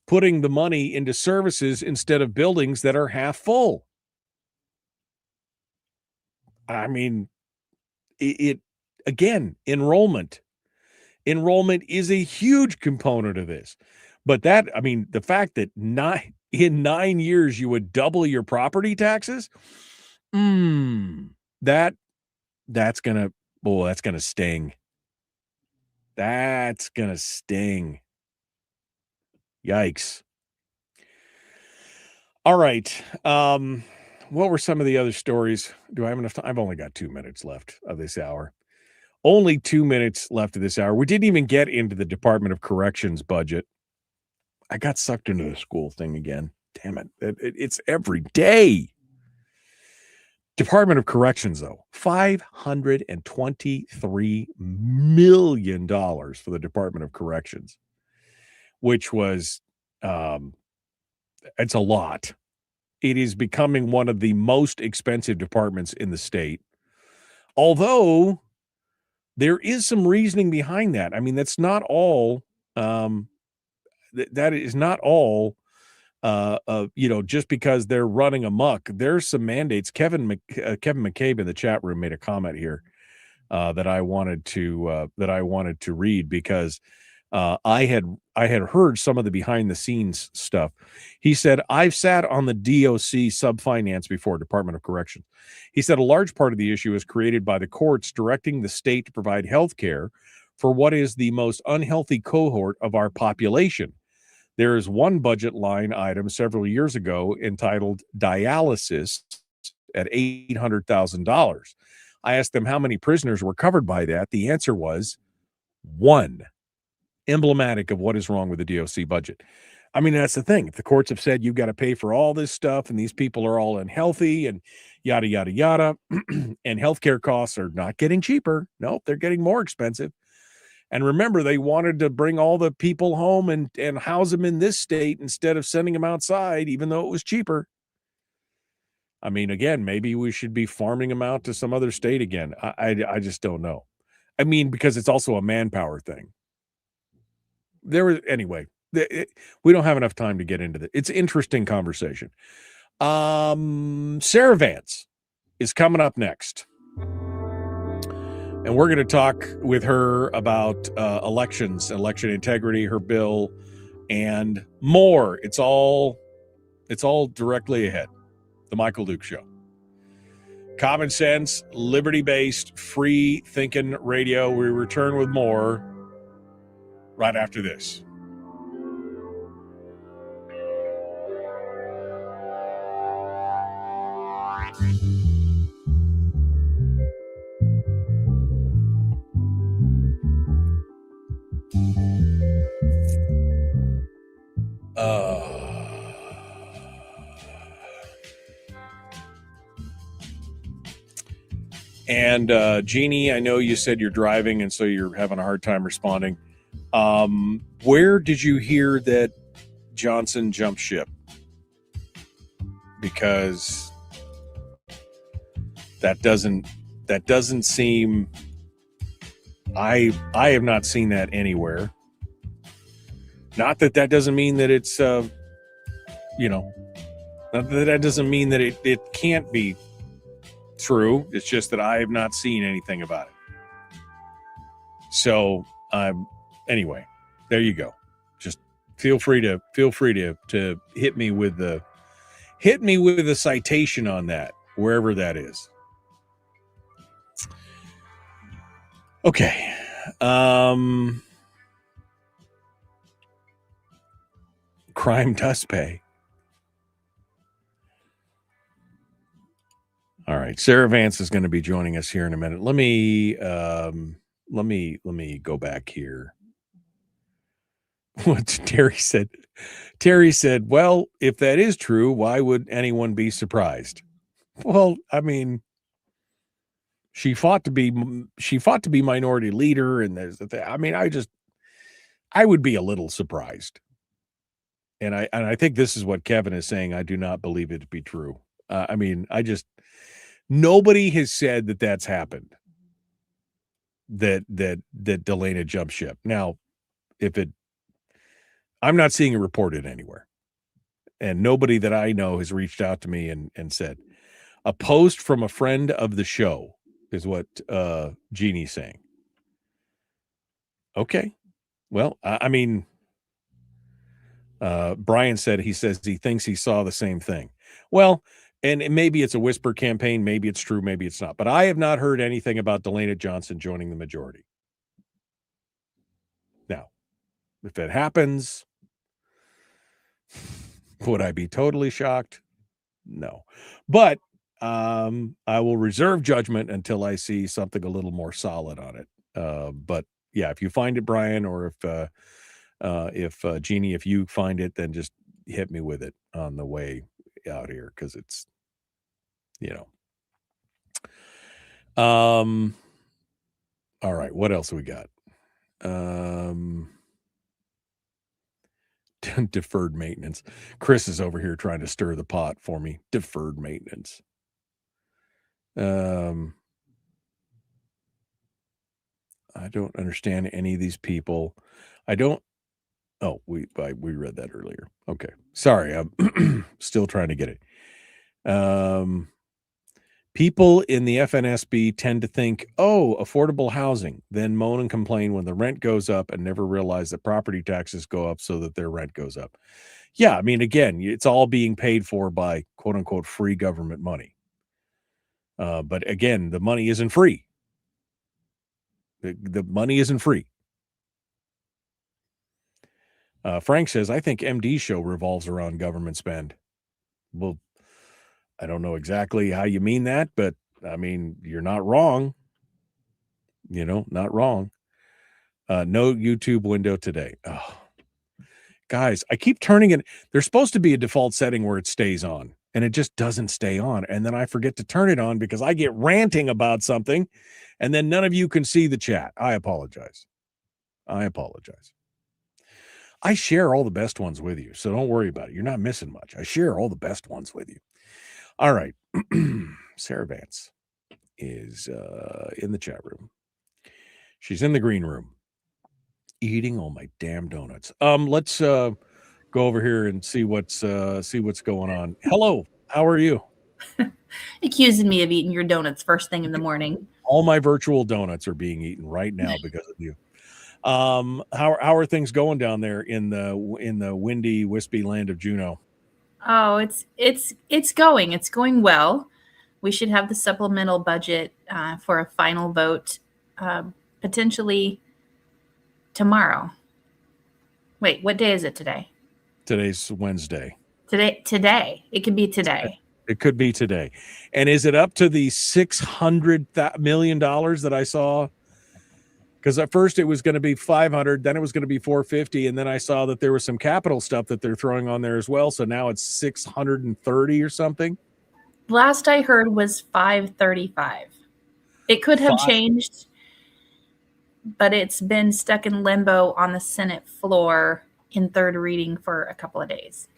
Putting the money into services instead of buildings that are half full. I mean, again, enrollment. Enrollment is a huge component of this. But the fact that in 9 years you would double your property taxes, that That's gonna sting. That's gonna sting. Yikes. All right. What were some of the other stories? Do I have enough time? I've only got 2 minutes left of this hour. Only 2 minutes left of this hour. We didn't even get into the Department of Corrections budget. I got sucked into the school thing again. Damn it. It's every day. Department of Corrections, though, $523 million for the Department of Corrections, which was, it's a lot. It is becoming one of the most expensive departments in the state. Although there is some reasoning behind that. I mean, that's not all, that is not all, just because they're running amok. There's some mandates. Kevin McCabe in the chat room made a comment here that I wanted to read because I had heard some of the behind the scenes stuff. He said, I've sat on the DOC sub-finance before, Department of Corrections. He said a large part of the issue is created by the courts directing the state to provide health care for what is the most unhealthy cohort of our population. There is one budget line item several years ago entitled dialysis at $800,000. I asked them how many prisoners were covered by that. The answer was one. Emblematic of what is wrong with the DOC budget. I mean, that's the thing. If the courts have said you've got to pay for all this stuff and these people are all unhealthy and yada, yada, yada, and healthcare costs are not getting cheaper. Nope, they're getting more expensive. And remember, they wanted to bring all the people home and house them in this state instead of sending them outside, even though it was cheaper. I mean, again, maybe we should be farming them out to some other state again. I just don't know. I mean, because it's also a manpower thing. Anyway, we don't have enough time to get into that. It's an interesting conversation. Sarah Vance is coming up next. And we're going to talk with her about elections, election integrity, her bill, and more. It's all directly ahead. The Michael Duke Show. Common sense, liberty-based, free-thinking radio. We return with more right after this. And Jeannie, I know you said you're driving, and so you're having a hard time responding. Where did you hear that Johnson jumped ship? Because that doesn't seem. I have not seen that anywhere. Not that doesn't mean that it's not that doesn't mean that it can't be true. It's just that I have not seen anything about it. So anyway, there you go. Just feel free to hit me with the citation on that, wherever that is. Okay. Crime does pay. All right. Sarah Vance is going to be joining us here in a minute. Let me go back here. What Terry said. Terry said, well, if that is true, why would anyone be surprised? Well, I mean, she fought to be minority leader, and there's the thing. I mean, I would be a little surprised. And I think this is what Kevin is saying. I do not believe it to be true. I mean, nobody has said that that's happened. That Delana jumped ship. Now, I'm not seeing it reported anywhere. And nobody that I know has reached out to me and said. A post from a friend of the show is what Jeannie's saying. Okay. Well, I mean, Brian said he thinks he saw the same thing. Well, And maybe it's a whisper campaign. Maybe it's true. Maybe it's not. But I have not heard anything about Delaney Johnson joining the majority. Now, if it happens, would I be totally shocked? No. But I will reserve judgment until I see something a little more solid on it. But yeah, if you find it, Brian, or if Jeannie, if you find it, then just hit me with it on the way out here, because it's, all right, what else we got? Deferred maintenance. Chris is over here trying to stir the pot for me. Deferred maintenance. I don't understand any of these people. I don't. Oh, we read that earlier. Okay, sorry, I'm still trying to get it. People in the FNSB tend to think, oh, affordable housing, then moan and complain when the rent goes up and never realize that property taxes go up so that their rent goes up. Yeah, I mean, again, it's all being paid for by quote unquote free government money. But again, the money isn't free. The money isn't free. Frank says, I think MD's show revolves around government spend. Well, I don't know exactly how you mean that, but I mean, you're not wrong. Not wrong. No YouTube window today. Oh, guys, I keep turning it. There's supposed to be a default setting where it stays on, and it just doesn't stay on. And then I forget to turn it on because I get ranting about something, and then none of you can see the chat. I apologize. I share all the best ones with you, so don't worry about it. You're not missing much. I share all the best ones with you. All right. Sarah Vance is in the chat room. She's in the green room eating all my damn donuts. Let's go over here and see what's going on. Hello, how are you? Accusing me of eating your donuts first thing in the morning. All my virtual donuts are being eaten right now because of you. How are things going down there in the windy, wispy land of Juneau? Oh, it's going well. We should have the supplemental budget for a final vote potentially tomorrow. Wait, what day is it today? Today's Wednesday. Today. It could be today. It could be today. And is it up to the $600 million that I saw? Because at first it was going to be 500, then it was going to be 450, and then I saw that there was some capital stuff that they're throwing on there as well. So now it's 630 or something. Last I heard was 535. It could have changed, but it's been stuck in limbo on the Senate floor in third reading for a couple of days.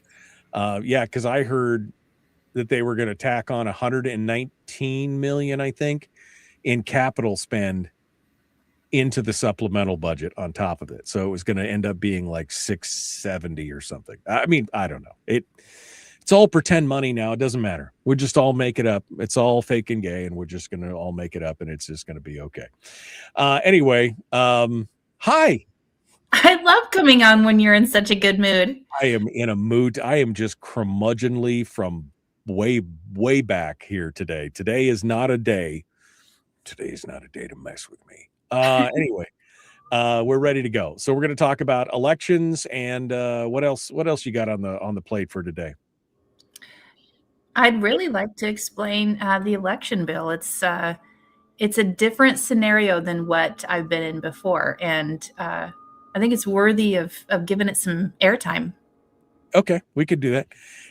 Yeah, because I heard that they were going to tack on 119 million, I think, in capital spend into the supplemental budget on top of it. So it was going to end up being like 670 or something. I mean, I don't know. It's all pretend money now. It doesn't matter. We just all make it up. It's all fake and gay, and we're just going to all make it up, and it's just going to be okay. Anyway, hi. I love coming on when you're in such a good mood. I am in a mood. I am just curmudgeonly from way back here today. Today is not a day to mess with me. Anyway, we're ready to go. So we're going to talk about elections and what else you got on the plate for today? I'd really like to explain the election bill. It's a different scenario than what I've been in before, and I think it's worthy of giving it some airtime. Okay, we could do that.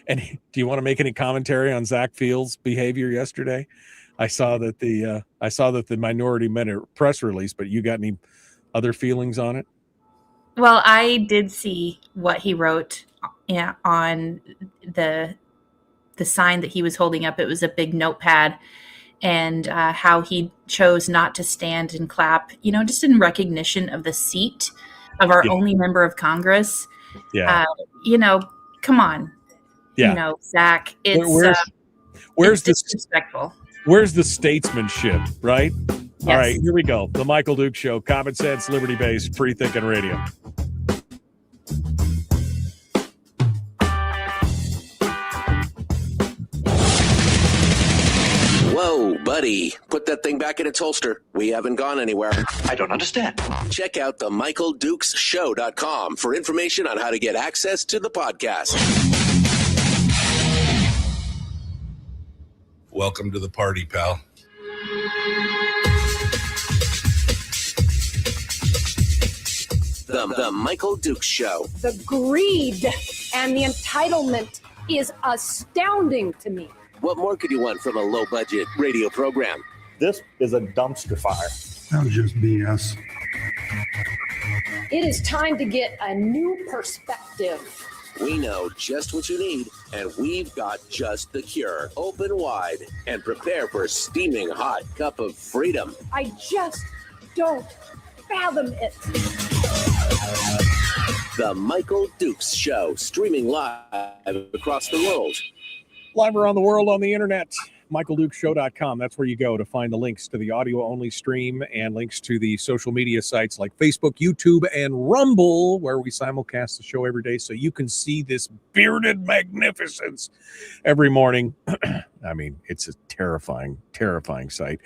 And do you want to make any commentary on Zach Field's behavior yesterday? I saw that the minority made a press release, but you got any other feelings on it? Well, I did see what he wrote on the sign that he was holding up. It was a big notepad, and how he chose not to stand and clap, just in recognition of the seat of our only member of Congress. Yeah. Come on. Yeah. Zach, where's it's disrespectful. Where's the statesmanship, right? Yes. All right, here we go. The Michael Duke Show, common sense, liberty-based, free thinking radio. buddy, put that thing back in its holster. We haven't gone anywhere. I don't understand. Check out the MichaelDukesShow.com for information on how to get access to the podcast. Welcome to the party, pal. The Michael Dukes Show. The greed and the entitlement is astounding to me. What more could you want from a low-budget radio program? This is a dumpster fire. That was just BS. It is time to get a new perspective. We know just what you need, and we've got just the cure. Open wide and prepare for a steaming hot cup of freedom. I just don't fathom it. The Michael Dukes Show, streaming live across the world. Live around the world on the internet, michaeldukeshow.com. That's where you go to find the links to the audio-only stream and links to the social media sites like Facebook, YouTube, and Rumble, where we simulcast the show every day so you can see this bearded magnificence every morning. I mean, it's a terrifying, terrifying sight.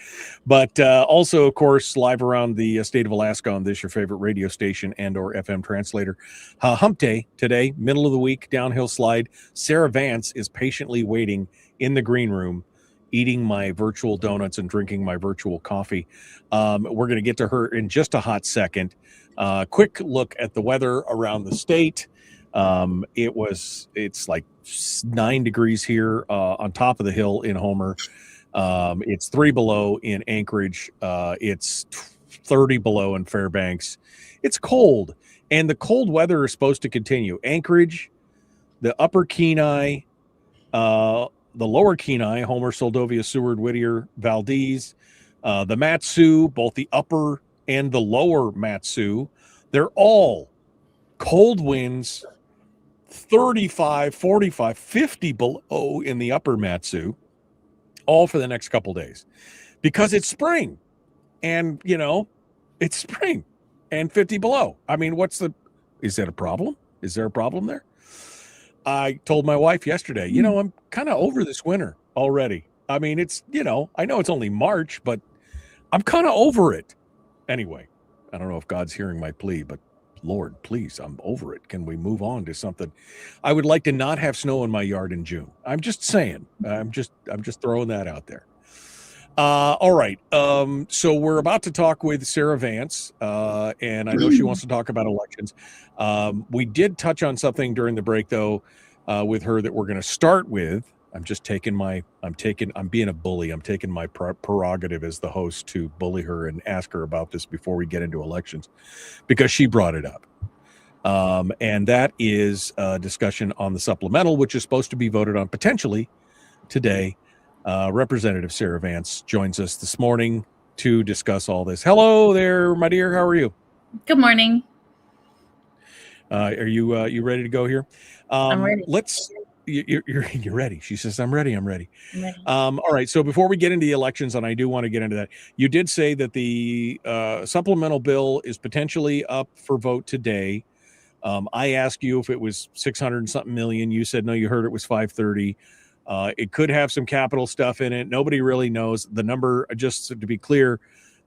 But also, of course, live around the state of Alaska on this, your favorite radio station and or FM translator. Hump day today, middle of the week, downhill slide. Sarah Vance is patiently waiting in the green room, eating my virtual donuts and drinking my virtual coffee. We're going to get to her in just a hot second. Quick look at the weather around the state. It's like 9 degrees here on top of the hill in Homer. It's 3 below in Anchorage. It's 30 below in Fairbanks. It's cold, and the cold weather is supposed to continue. Anchorage, the upper Kenai, the lower Kenai, Homer, Soldovia, Seward, Whittier, Valdez, the Matsu, both the upper and the lower Matsu, they're all cold winds, 35, 45, 50 below in the upper Matsu, all for the next couple days. Because it's spring. And, you know, it's spring and 50 below. I mean, is that a problem? Is there a problem there? I told my wife yesterday, you know, I'm kind of over this winter already. I mean, it's, you know, I know it's only March, but I'm kind of over it. Anyway, I don't know if God's hearing my plea, but Lord, please, I'm over it. Can we move on to something? I would like to not have snow in my yard in June. I'm just saying. I'm just throwing that out there. All right. So we're about to talk with Sarah Vance, and I know she wants to talk about elections. We did touch on something during the break, though, with her that we're going to start with. I'm being a bully. I'm taking my prerogative as the host to bully her and ask her about this before we get into elections, because she brought it up. And that is a discussion on the supplemental, which is supposed to be voted on potentially today. Representative Sarah Vance joins us this morning to discuss all this. Hello there, my dear. How are you? Good morning. Are you ready to go here? I'm ready. You're ready. She says, I'm ready. I'm ready. All right. So before we get into the elections, and I do want to get into that, you did say that the supplemental bill is potentially up for vote today. I asked you if it was 600 and something million. You said, no, you heard it was 530. It could have some capital stuff in it. Nobody really knows the number. Just to be clear,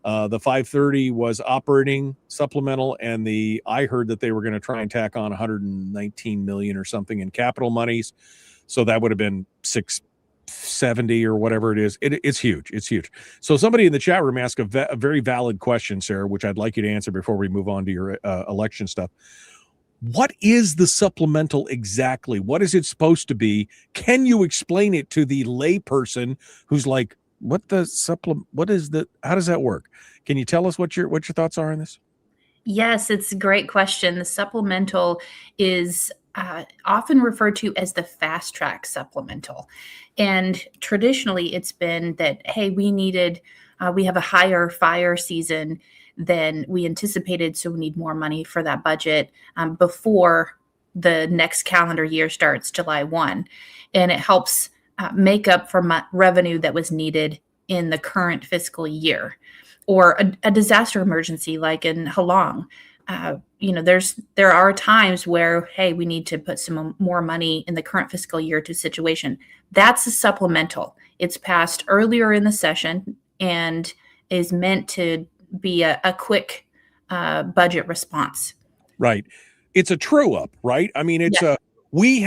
the 530 was operating supplemental, and I heard that they were going to try and tack on 119 million or something in capital monies. So that would have been 670 or whatever it is. It's huge. It's huge. So somebody in the chat room asked a very valid question, Sarah, which I'd like you to answer before we move on to your election stuff. What is the supplemental exactly? What is it supposed to be? Can you explain it to the layperson who's like, how does that work? Can you tell us what your thoughts are on this? Yes, it's a great question. The supplemental is often referred to as the fast track supplemental. And traditionally it's been that, hey, we have a higher fire season than we anticipated, so we need more money for that budget before the next calendar year starts July 1. And it helps make up for revenue that was needed in the current fiscal year, or a disaster emergency like in Halong. There are times where, hey, we need to put some more money in the current fiscal year to situation. That's a supplemental. It's passed earlier in the session and is meant to be a quick budget response. Right. It's a true up, right? I mean, it's Yeah. we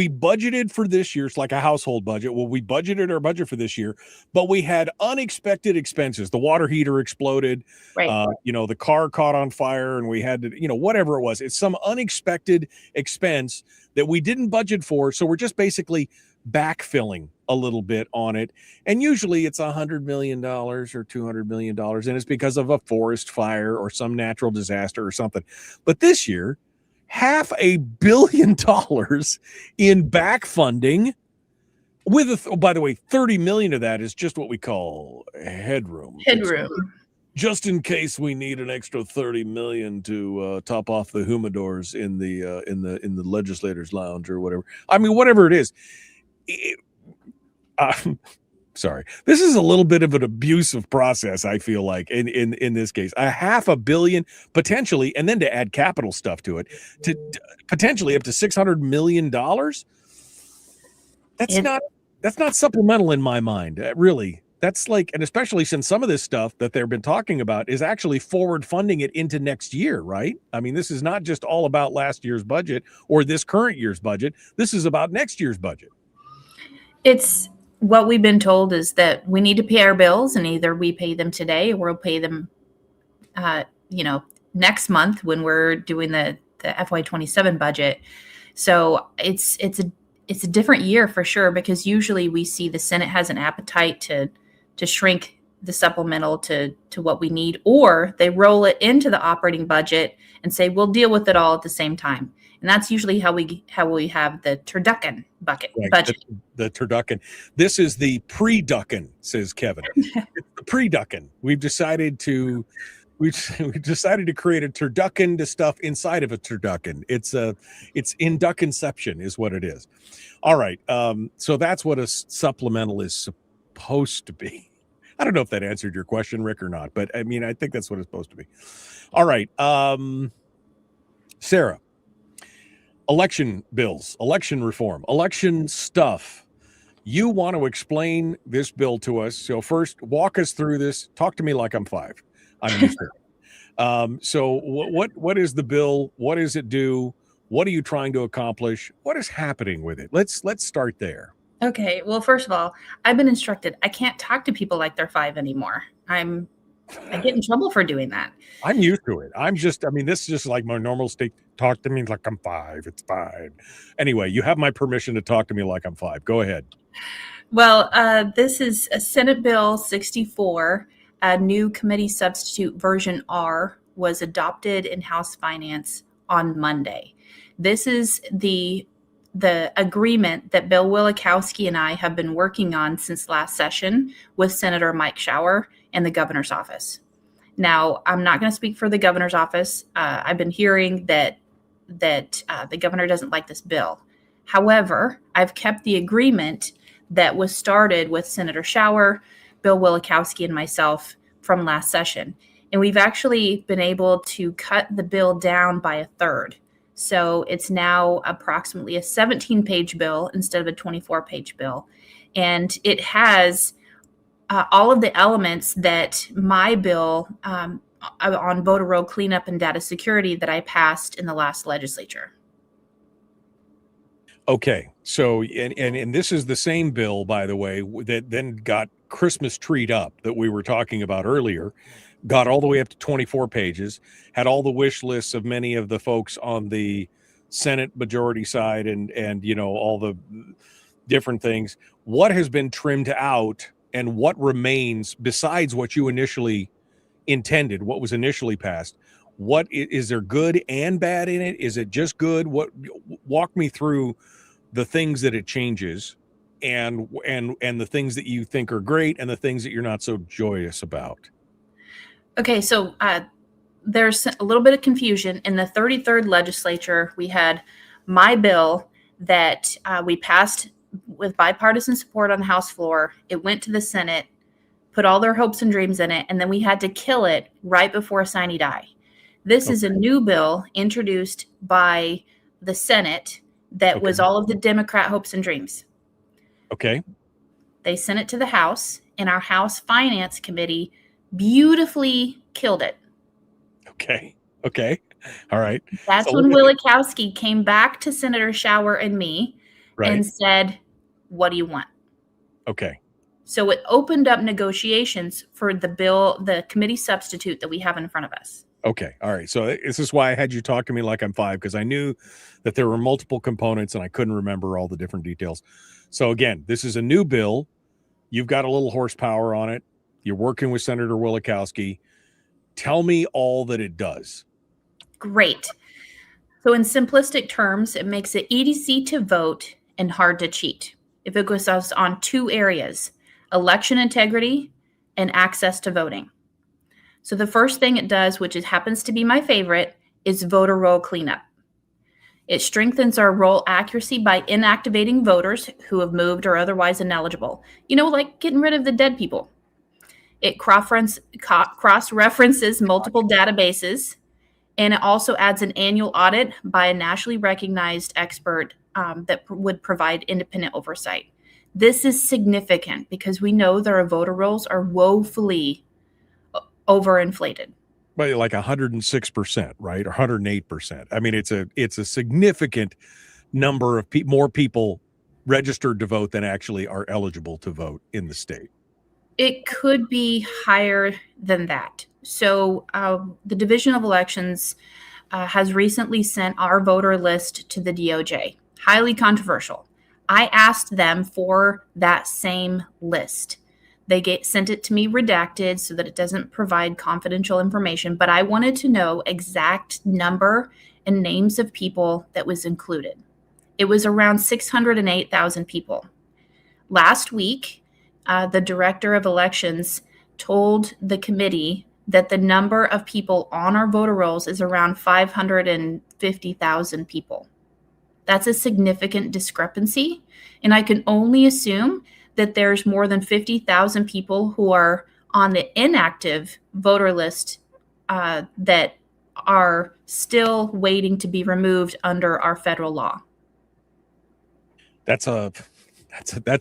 budgeted for this year. It's like a household budget. Well, we budgeted our budget for this year, but we had unexpected expenses. The water heater exploded. Right. The car caught on fire and we had to, whatever it was. It's some unexpected expense that we didn't budget for. So we're just basically backfilling a little bit on it. And usually it's $100 million or $200 million. And it's because of a forest fire or some natural disaster or something. But this year, $500 million in back funding with, by the way, 30 million of that is just what we call headroom. Just in case we need an extra 30 million to top off the humidors in the legislators lounge or whatever. I mean, whatever it is. Sorry, this is a little bit of an abusive process. I feel like in this case, $500 million potentially, and then to add capital stuff to it, to potentially up to $600 million. That's not supplemental in my mind. Really, that's like, and especially since some of this stuff that they've been talking about is actually forward funding it into next year, right? I mean, this is not just all about last year's budget or this current year's budget. This is about next year's budget. It's what we've been told is that we need to pay our bills, and either we pay them today or we'll pay them, next month when we're doing the FY27 budget. So it's a different year for sure, because usually we see the Senate has an appetite to shrink the supplemental to what we need, or they roll it into the operating budget and say we'll deal with it all at the same time. And that's usually how we have the turducken budget. The turducken. This is the pre-ducken, says Kevin. It's the pre-ducken. We've decided to create a turducken to stuff inside of a turducken. It's in duckinception is what it is. All right. So that's what a supplemental is supposed to be. I don't know if that answered your question, Rick, or not, but I mean, I think that's what it's supposed to be. All right. Sarah. Election bills, election reform, election stuff. You want to explain this bill to us. So first, walk us through this. Talk to me like I'm 5. I'm used to it. So what is the bill? What does it do? What are you trying to accomplish? What is happening with it? Let's start there. Okay. Well, first of all, I've been instructed I can't talk to people like they're 5 anymore. I get in trouble for doing that. I'm used to it. This is just like my normal state. Talk to me like I'm 5. It's fine. Anyway, you have my permission to talk to me like I'm 5. Go ahead. Well, this is a Senate Bill 64, a new committee substitute version R was adopted in House Finance on Monday. This is the agreement that Bill Wielechowski and I have been working on since last session with Senator Mike Shower and the governor's office. Now, I'm not going to speak for the governor's office. I've been hearing that the governor doesn't like this bill. However, I've kept the agreement that was started with Senator Shower, Bill Wielechowski, and myself from last session. And we've actually been able to cut the bill down by a third. So it's now approximately a 17-page bill instead of a 24-page bill. And it has all of the elements that my bill on voter roll cleanup and data security that I passed in the last legislature. Okay. So, and this is the same bill, by the way, that then got Christmas treed up that we were talking about earlier, got all the way up to 24 pages, had all the wish lists of many of the folks on the Senate majority side and all the different things. What has been trimmed out and what remains besides what you initially intended, what was initially passed? What is there good and bad in it? Is it just good? Walk me through the things that it changes and the things that you think are great and the things that you're not so joyous about. Okay, so there's a little bit of confusion. In the 33rd legislature, we had my bill that we passed with bipartisan support on the House floor. It went to the Senate, put all their hopes and dreams in it, and then we had to kill it right before a sine die. This is a new bill introduced by the Senate that was all of the Democrat hopes and dreams. Okay. They sent it to the House, and our House Finance Committee beautifully killed it. Okay. All right. That's So when look at Wielechowski came back to Senator Shower and me Right. and said, what do you want? Okay. So it opened up negotiations for the bill, the committee substitute that we have in front of us. Okay. All right. So this is why I had you talk to me like I'm 5, because I knew that there were multiple components and I couldn't remember all the different details. So again, this is a new bill. You've got a little horsepower on it. You're working with Senator Wielechowski. Tell me all that it does. Great. So in simplistic terms, it makes it easy to vote and hard to cheat. It focuses on 2 areas: election integrity and access to voting. So the first thing it does, which happens to be my favorite, is voter roll cleanup. It strengthens our roll accuracy by inactivating voters who have moved or otherwise ineligible. Like getting rid of the dead people. It cross-references multiple databases, and it also adds an annual audit by a nationally recognized expert that would provide independent oversight. This is significant because we know that our voter rolls are woefully overinflated. But like 106%, right? Or 108%. I mean, it's a significant number of more people registered to vote than actually are eligible to vote in the state. It could be higher than that. So the Division of Elections has recently sent our voter list to the DOJ. Highly controversial. I asked them for that same list. They sent it to me redacted so that it doesn't provide confidential information, but I wanted to know exact number and names of people that was included. It was around 608,000 people. Last week, the Director of Elections told the committee that the number of people on our voter rolls is around 550,000 people. That's a significant discrepancy, and I can only assume that there's more than 50,000 people who are on the inactive voter list that are still waiting to be removed under our federal law. That's a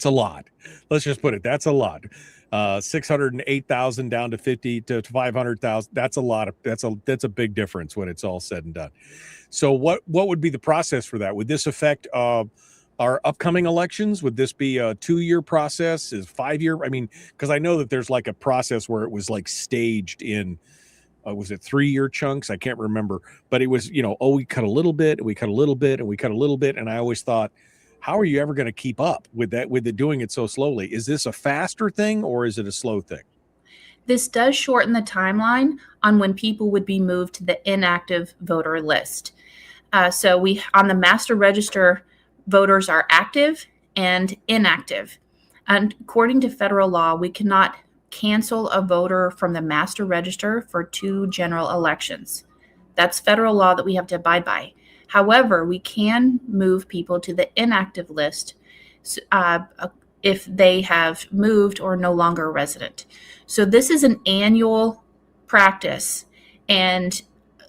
lot. Let's just put it. That's a lot. 608,000 down to 50 to 500,000. That's a lot of, that's a big difference when it's all said and done. So what would be the process for that? Would this affect our upcoming elections? Would this be a 2-year process? Is 5-year? I mean, because I know that there's like a process where it was like staged in, was it 3-year chunks? I can't remember, but it was, we cut a little bit, and we cut a little bit, and we cut a little bit. And I always thought, how are you ever going to keep up with that, with it doing it so slowly? Is this a faster thing or is it a slow thing? This does shorten the timeline on when people would be moved to the inactive voter list. So we, on the master register, voters are active and inactive. And according to federal law, we cannot cancel a voter from the master register for 2 general elections. That's federal law that we have to abide by. However, we can move people to the inactive list if they have moved or no longer a resident. So this is an annual practice, and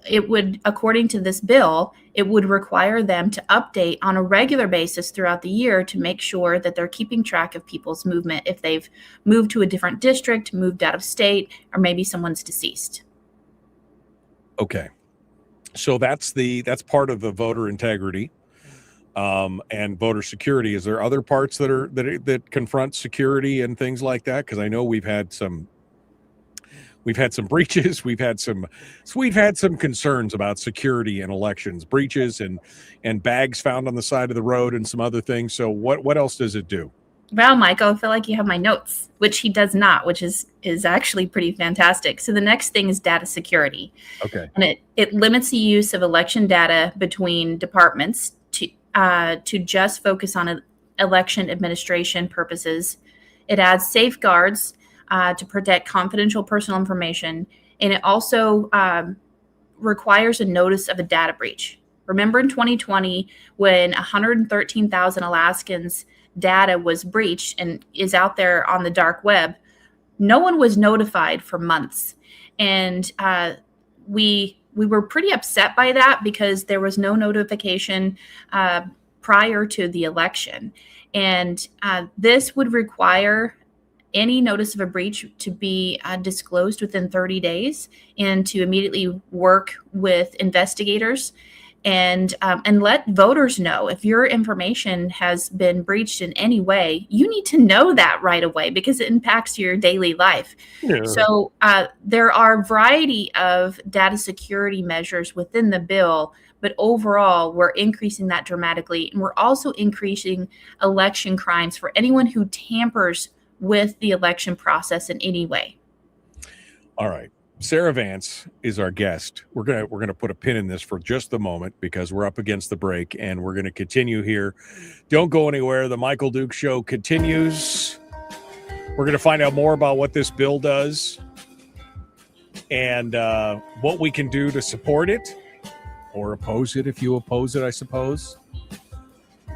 it would, according to this bill, it would require them to update on a regular basis throughout the year to make sure that they're keeping track of people's movement if they've moved to a different district, moved out of state, or maybe someone's deceased. Okay. So that's part of the voter integrity and voter security. Is there other parts that confront security and things like that? Because I know we've had some breaches, we've had some concerns about security in elections, breaches and bags found on the side of the road and some other things. So what else does it do? Well, Michael, I feel like you have my notes, which he does not, which is actually pretty fantastic. So the next thing is data security. Okay. And it limits the use of election data between departments to just focus on election administration purposes. It adds safeguards to protect confidential personal information, and it also requires a notice of a data breach. Remember in 2020 when 113,000 Alaskans data was breached and is out there on the dark web, no one was notified for months. And we were pretty upset by that because there was no notification prior to the election. And this would require any notice of a breach to be disclosed within 30 days and to immediately work with investigators and let voters know if your information has been breached in any way. You need to know that right away because it impacts your daily life. Yeah. So there are a variety of data security measures within the bill, but overall, we're increasing that dramatically. And we're also increasing election crimes for anyone who tampers with the election process in any way. All right. Sarah Vance is our guest. We're gonna put a pin in this for just a moment because we're up against the break, and we're gonna continue here. Don't go anywhere. The Michael Duke Show continues. We're gonna find out more about what this bill does and what we can do to support it or oppose it if you oppose it, I suppose.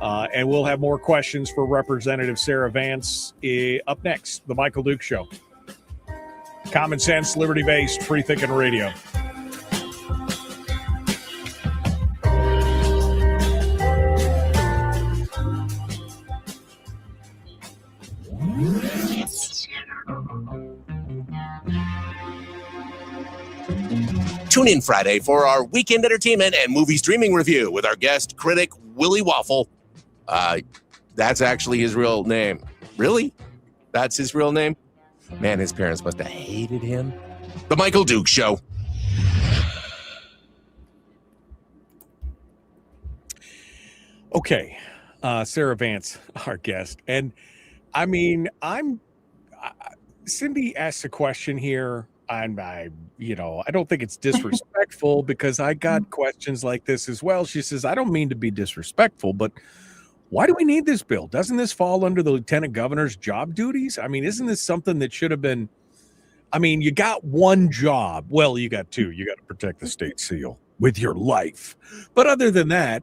And we'll have more questions for Representative Sarah Vance up next. The Michael Duke Show. Common sense, liberty-based, free-thinking radio. Tune in Friday for our weekend entertainment and movie streaming review with our guest critic, Willie Waffle. That's actually his real name. Really? That's his real name? Man, his parents must have hated him. The Michael Duke Show. Okay. Sarah Vance, our guest. And I mean, Cindy asked a question here, and I don't think it's disrespectful because I got questions like this as well. She says, I don't mean to be disrespectful, but why do we need this bill? Doesn't this fall under the lieutenant governor's job duties? I mean, isn't this something that should have been? I mean, you got one job. Well, you got two. You got to protect the state seal with your life. But other than that,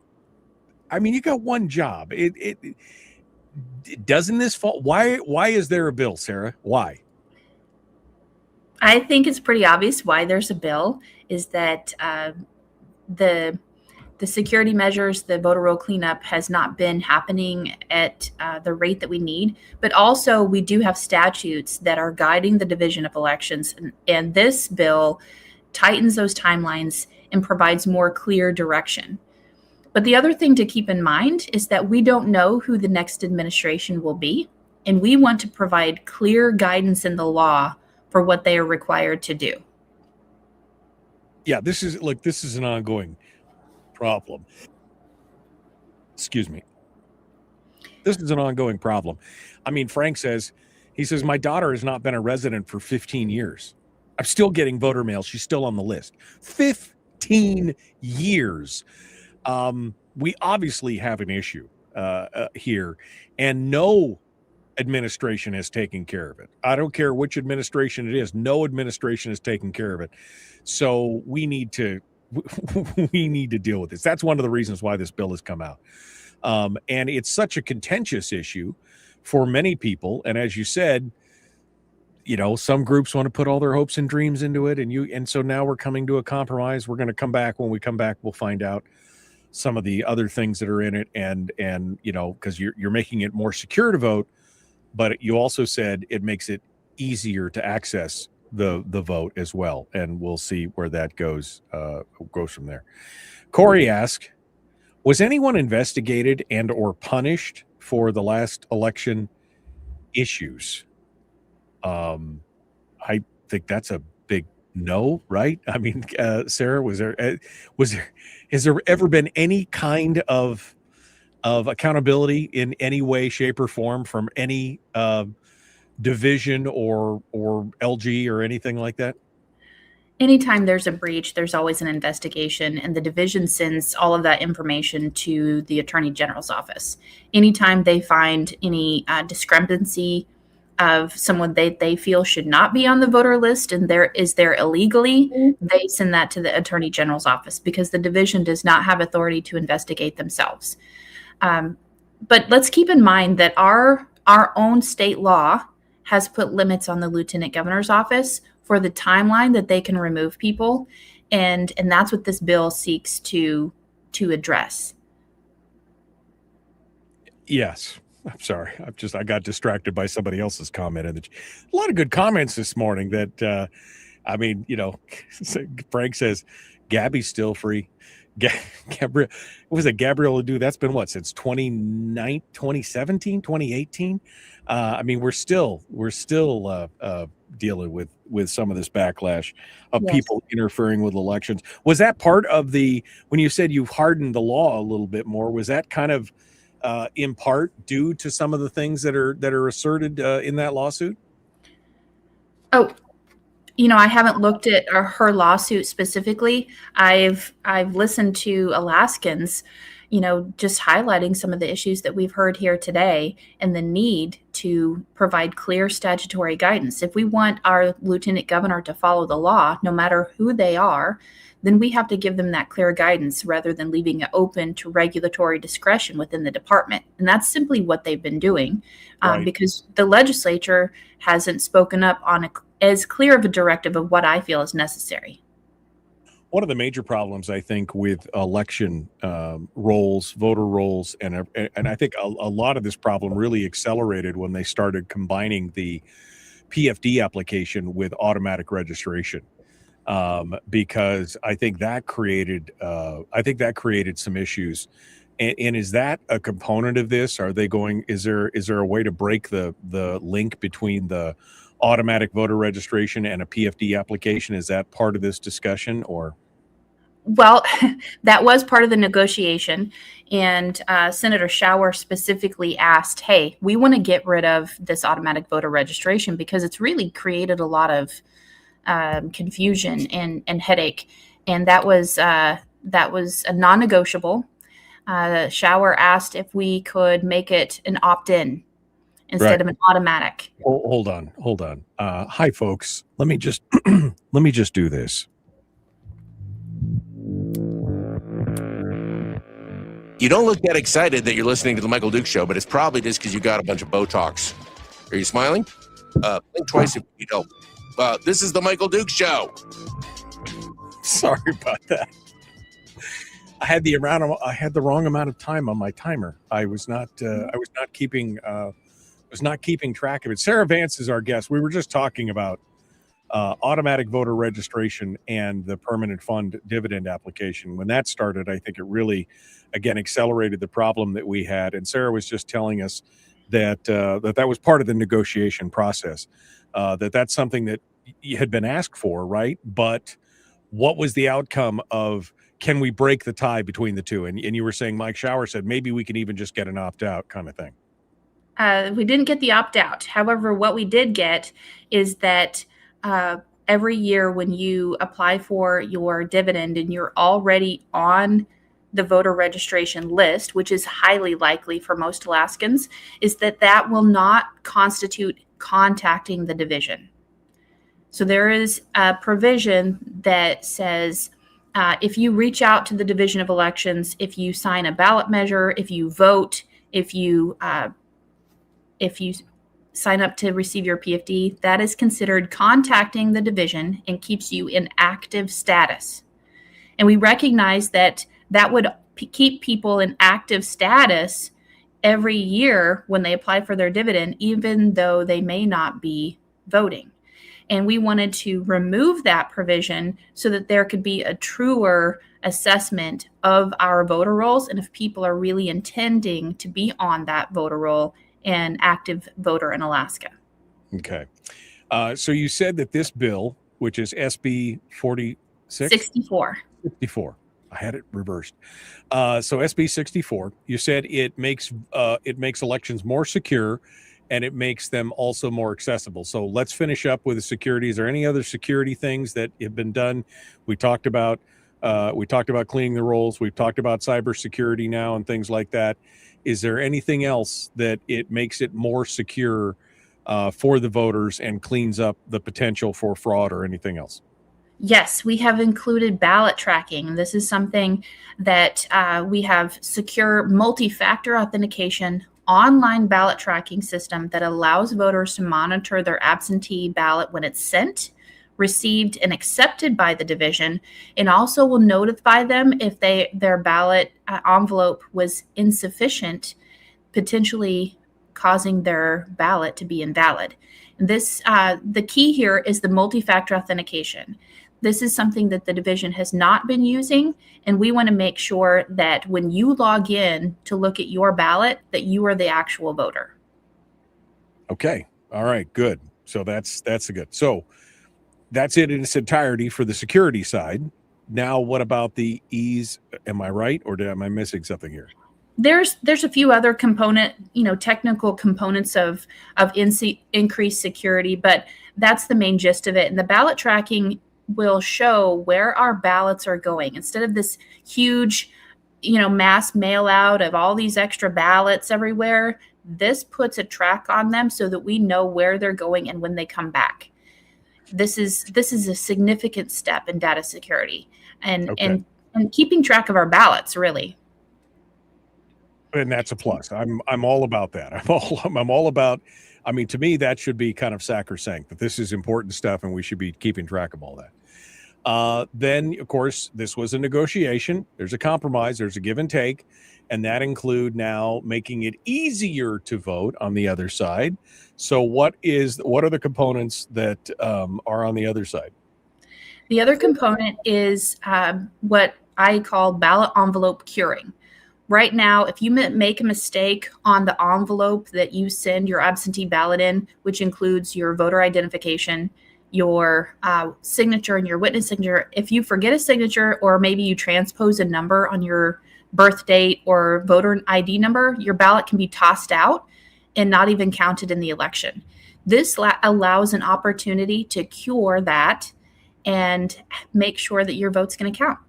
I mean, you got one job. It doesn't this fall? Why is there a bill, Sarah? Why? I think it's pretty obvious why there's a bill is that the security measures, the voter roll cleanup has not been happening at the rate that we need. But also we do have statutes that are guiding the division of elections. And this bill tightens those timelines and provides more clear direction. But the other thing to keep in mind is that we don't know who the next administration will be. And we want to provide clear guidance in the law for what they are required to do. Yeah, this is an ongoing problem. Excuse me. This is an ongoing problem. I mean, Frank says, my daughter has not been a resident for 15 years. I'm still getting voter mail. She's still on the list. 15 years. We obviously have an issue here, and no administration has taken care of it. I don't care which administration it is. No administration has taken care of it. So we need to deal with this. That's one of the reasons why this bill has come out. And it's such a contentious issue for many people. And as you said, some groups want to put all their hopes and dreams into it. And so now we're coming to a compromise. We're going to come back. When we come back, we'll find out some of the other things that are in it. And because you're making it more secure to vote, but you also said it makes it easier to access the vote as well, and we'll see where that goes from there. Corey asked, was anyone investigated and or punished for the last election issues? I think that's a big no, right? I mean, Sarah, has there ever been any kind of accountability in any way, shape, or form from any division or LG or anything like that? Anytime there's a breach, there's always an investigation, and the division sends all of that information to the Attorney General's office. Anytime they find any discrepancy of someone they feel should not be on the voter list and is there illegally, they send that to the Attorney General's office because the division does not have authority to investigate themselves. But let's keep in mind that our own state law has put limits on the Lieutenant Governor's office for the timeline that they can remove people. And that's what this bill seeks to address. Yes. I'm sorry. I got distracted by somebody else's comment. And a lot of good comments this morning that, Frank says, Gabby's still free. Gabriel, what was it? Gabriel Ledoux, that's been what, since 2017, 2018? We're still dealing with some of this backlash of Yes. people interfering with elections. Was that part of when you said you've hardened the law a little bit more, was that kind of in part due to some of the things that are asserted in that lawsuit? Oh, I haven't looked at her lawsuit specifically. I've listened to Alaskans, just highlighting some of the issues that we've heard here today and the need to provide clear statutory guidance. If we want our lieutenant governor to follow the law, no matter who they are, then we have to give them that clear guidance rather than leaving it open to regulatory discretion within the department. And that's simply what they've been doing, Right. because the legislature hasn't spoken up on as clear of a directive of what I feel is necessary. One of the major problems, I think, with election rolls, voter rolls, and I think a lot of this problem really accelerated when they started combining the PFD application with automatic registration, because I think that created some issues. And is that a component of this? Are they going? Is there a way to break the link between the automatic voter registration and a PFD application? Is that part of this discussion, or? Well, that was part of the negotiation, and Senator Shower specifically asked, hey, we want to get rid of this automatic voter registration because it's really created a lot of confusion and headache, and that was a non-negotiable. Shower asked if we could make it an opt-in instead Right. of an automatic. Hold on. Hi, folks. Let me just do this. You don't look that excited that you're listening to the Michael Duke Show, but it's probably just because you got a bunch of Botox. Are you smiling? Blink twice if you don't. This is the Michael Duke Show. Sorry about that. I had the wrong amount of time on my timer. I was not keeping track of it. Sarah Vance is our guest. We were just talking about automatic voter registration and the permanent fund dividend application. When that started, I think it really, again, accelerated the problem that we had. And Sarah was just telling us that that was part of the negotiation process, that's something that had been asked for, right? But what was the outcome of, can we break the tie between the two? And you were saying, Mike Shower said, maybe we can even just get an opt-out kind of thing. We didn't get the opt-out. However, what we did get is that every year when you apply for your dividend and you're already on the voter registration list, which is highly likely for most Alaskans, is that will not constitute contacting the division. So there is a provision that says if you reach out to the Division of Elections, if you sign a ballot measure, if you vote, if you sign up to receive your PFD, that is considered contacting the division and keeps you in active status. And we recognize that would keep people in active status every year when they apply for their dividend, even though they may not be voting. And we wanted to remove that provision so that there could be a truer assessment of our voter rolls and if people are really intending to be on that voter roll and active voter in Alaska. Okay. So you said that this bill, which is SB 46? 64. 64. I had it reversed. So SB 64, you said it makes elections more secure and it makes them also more accessible. So let's finish up with the security. Is there any other security things that have been done? We talked about cleaning the rolls. We've talked about cybersecurity now and things like that. Is there anything else that it makes it more secure for the voters and cleans up the potential for fraud or anything else? Yes, we have included ballot tracking. This is something that we have secure multi-factor authentication online ballot tracking system that allows voters to monitor their absentee ballot when it's sent, received, and accepted by the division, and also will notify them if their ballot envelope was insufficient, potentially causing their ballot to be invalid. This, the key here is the multi-factor authentication. This is something that the division has not been using, and we want to make sure that when you log in to look at your ballot, that you are the actual voter. Okay. All right. Good. So that's a good. So that's it in its entirety for the security side. Now, what about the ease? Am I right, or am I missing something here? There's a few other technical components of increased security, but that's the main gist of it. And the ballot tracking will show where our ballots are going instead of this huge, mass mail out of all these extra ballots everywhere. This puts a track on them so that we know where they're going and when they come back. This is a significant step in data security and keeping track of our ballots, really. And that's a plus. I'm all about that. I'm all about. I mean, to me, that should be kind of sacrosanct. That this is important stuff, and we should be keeping track of all that. Then, of course, this was a negotiation. There's a compromise. There's a give and take, and that include now making it easier to vote on the other side. So, what are the components that are on the other side? The other component is what I call ballot envelope curing. Right now, if you make a mistake on the envelope that you send your absentee ballot in, which includes your voter identification, your signature and your witness signature, if you forget a signature or maybe you transpose a number on your birth date or voter ID number, your ballot can be tossed out and not even counted in the election. This allows an opportunity to cure that and make sure that your vote's going to count.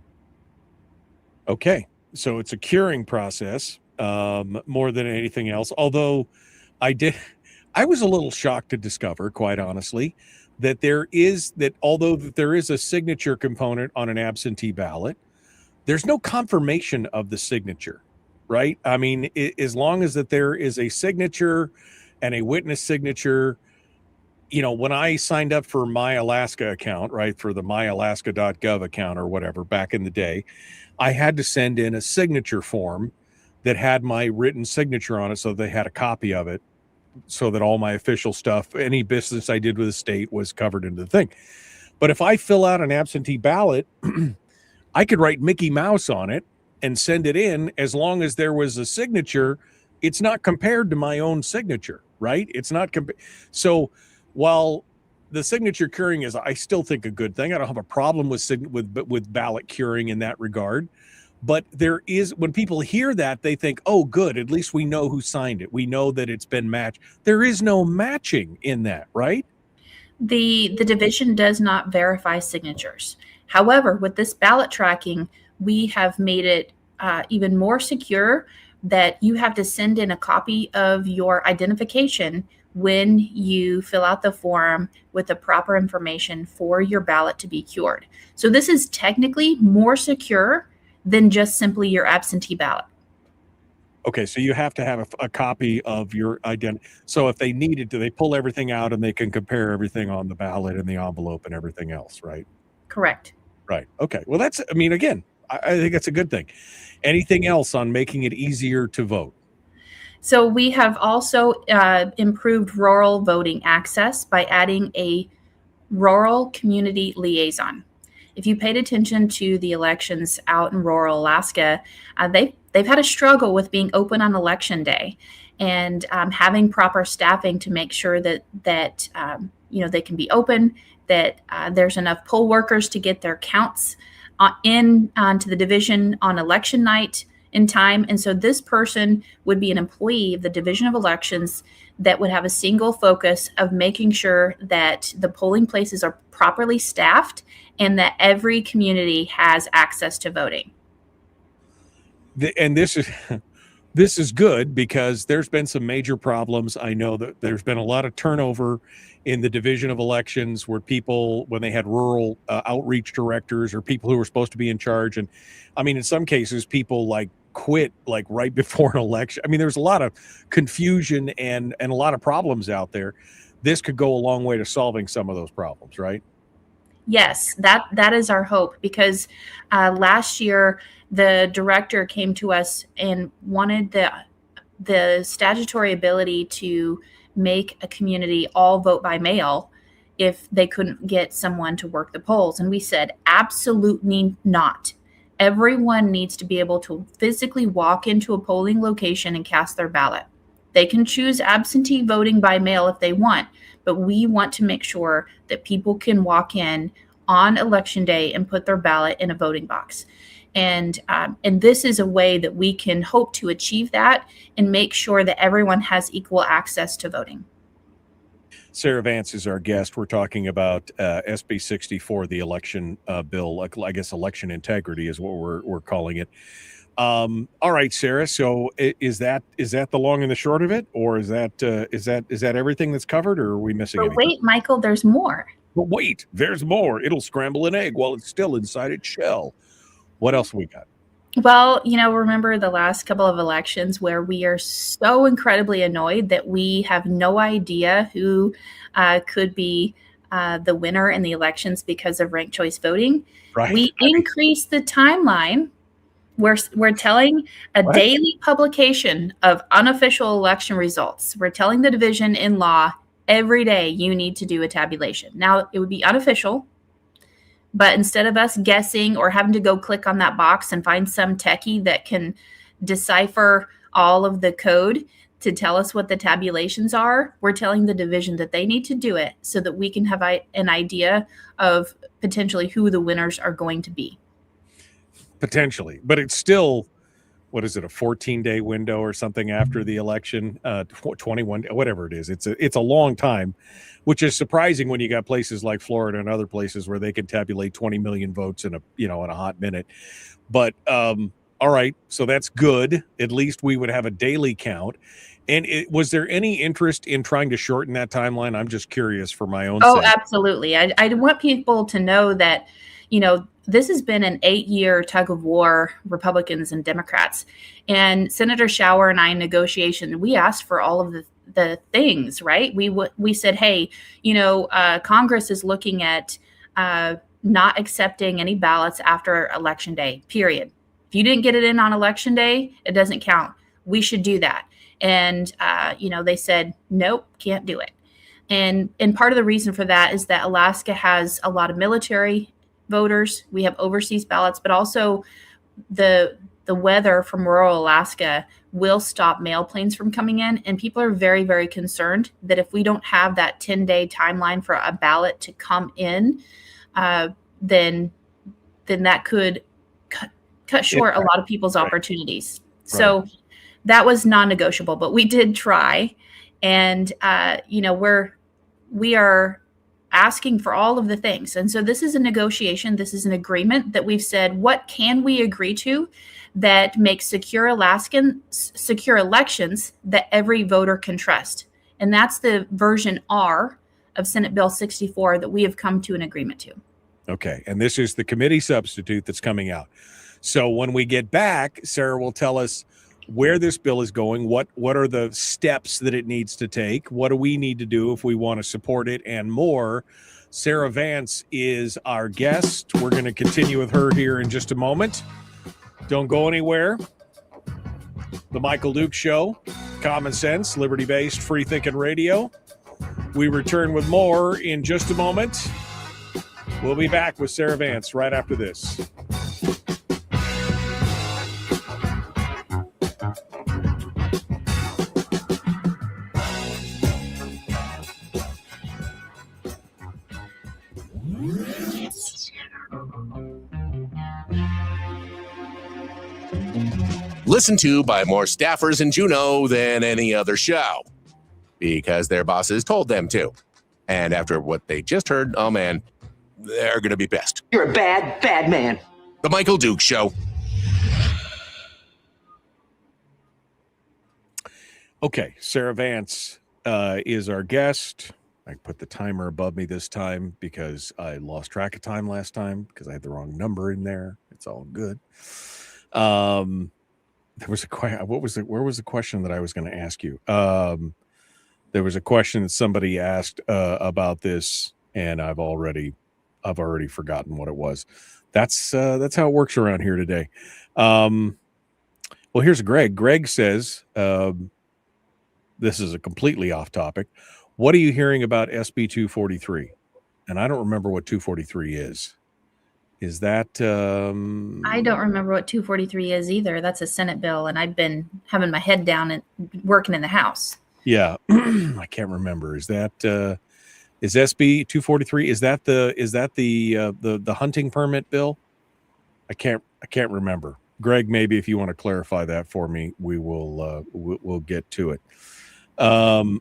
Okay. So it's a curing process more than anything else. Although I was a little shocked to discover, quite honestly, that although there is a signature component on an absentee ballot, there's no confirmation of the signature, right? I mean, as long as that there is a signature and a witness signature. When I signed up for my Alaska account, right, for the myalaska.gov account or whatever back in the day, I had to send in a signature form that had my written signature on it, so they had a copy of it, so that all my official stuff, any business I did with the state, was covered into the thing. But if I fill out an absentee ballot, I could write Mickey Mouse on it and send it in. As long as there was a signature, it's not compared to my own signature, right? It's not so while the signature curing is, I still think, a good thing. I don't have a problem with ballot curing in that regard. But there is, when people hear that, they think, oh, good, at least we know who signed it. We know that it's been matched. There is no matching in that, right? The division does not verify signatures. However, with this ballot tracking, we have made it even more secure that you have to send in a copy of your identification when you fill out the form with the proper information for your ballot to be cured. So this is technically more secure than just simply your absentee ballot. Okay, so you have to have a copy of your identity. So if they needed to, they pull everything out and they can compare everything on the ballot and the envelope and everything else, right? Correct. Right. Okay. Well, again, I think that's a good thing. Anything else on making it easier to vote? So we have also improved rural voting access by adding a rural community liaison. If you paid attention to the elections out in rural Alaska, they've had a struggle with being open on election day and having proper staffing to make sure that they can be open, that there's enough poll workers to get their counts onto the division on election night in time. And so this person would be an employee of the Division of Elections that would have a single focus of making sure that the polling places are properly staffed and that every community has access to voting. And this is good because there's been some major problems. I know that there's been a lot of turnover in the Division of Elections where people, when they had rural outreach directors or people who were supposed to be in charge. And I mean, in some cases, people quit right before an election. I mean, there's a lot of confusion and a lot of problems out there. This could go a long way to solving some of those problems, right? Yes, that is our hope, because last year the director came to us and wanted the statutory ability to make a community all vote by mail if they couldn't get someone to work the polls. And we said, absolutely not. Everyone needs to be able to physically walk into a polling location and cast their ballot. They can choose absentee voting by mail if they want, but we want to make sure that people can walk in on election day and put their ballot in a voting box. And this is a way that we can hope to achieve that and make sure that everyone has equal access to voting. Sarah Vance is our guest. We're talking about SB 64, the election bill. I guess election integrity is what we're calling it. All right, Sarah. So is that the long and the short of it, or is that everything that's covered, or are we missing anything? Wait, Michael, there's more. But wait, there's more. It'll scramble an egg while it's still inside its shell. What else we got? Well, remember the last couple of elections where we are so incredibly annoyed that we have no idea who could be the winner in the elections because of ranked choice voting. Right. We increased the timeline. We're telling a daily publication of unofficial election results. We're telling the division in law every day you need to do a tabulation. Now, it would be unofficial, but instead of us guessing or having to go click on that box and find some techie that can decipher all of the code to tell us what the tabulations are, we're telling the division that they need to do it so that we can have an idea of potentially who the winners are going to be. Potentially, but it's still, what is it, a 14-day window or something after the election, 21, whatever it is. It's a long time, which is surprising when you got places like Florida and other places where they can tabulate 20 million votes in a hot minute. But all right, so that's good. At least we would have a daily count. And was there any interest in trying to shorten that timeline? I'm just curious for my own sake. Oh, absolutely. I want people to know that, this has been an 8-year tug of war, Republicans and Democrats. And Senator Shower and I in negotiation, we asked for all of the things, right? We said, hey, Congress is looking at not accepting any ballots after Election Day, period. If you didn't get it in on Election Day, it doesn't count. We should do that. And, they said, nope, can't do it. And part of the reason for that is that Alaska has a lot of military voters. We have overseas ballots, but also the weather from rural Alaska will stop mail planes from coming in. And people are very, very concerned that if we don't have that 10-day timeline for a ballot to come in, then that could cut short a lot of people's opportunities. Right. So that was non-negotiable, but we did try. And, we are asking for all of the things. And so this is a negotiation. This is an agreement that we've said, what can we agree to that makes secure elections that every voter can trust? And that's the version R of Senate Bill 64 that we have come to an agreement to. Okay. And this is the committee substitute that's coming out. So when we get back, Sarah will tell us where this bill is going, what are the steps that it needs to take, what do we need to do if we want to support it, and more. Sarah Vance is our guest. We're going to continue with her here in just a moment. Don't go anywhere. The Michael Duke Show, common sense, liberty-based, free-thinking radio. We return with more in just a moment. We'll be back with Sarah Vance right after this. Listened to by more staffers in Juneau than any other show because their bosses told them to. And after what they just heard, oh man, they're going to be pissed. You're a bad, bad man. The Michael Duke Show. Okay, Sarah Vance is our guest. I put the timer above me this time because I lost track of time last time because I had the wrong number in there. It's all good. There was a question. Where was the question that I was going to ask you? There was a question that somebody asked about this, and I've already forgotten what it was. That's how it works around here today. Well, Well, here's Greg. Greg says, this is a completely off topic. What are you hearing about SB 243? And I don't remember what 243 is. Is that I don't remember what 243 is either. That's a Senate bill, and I've been having my head down and working in the House. Yeah, I can't remember. Is that is SB 243? Is that the hunting permit bill? I can't remember. Greg, maybe if you want to clarify that for me, we'll get to it. Oh,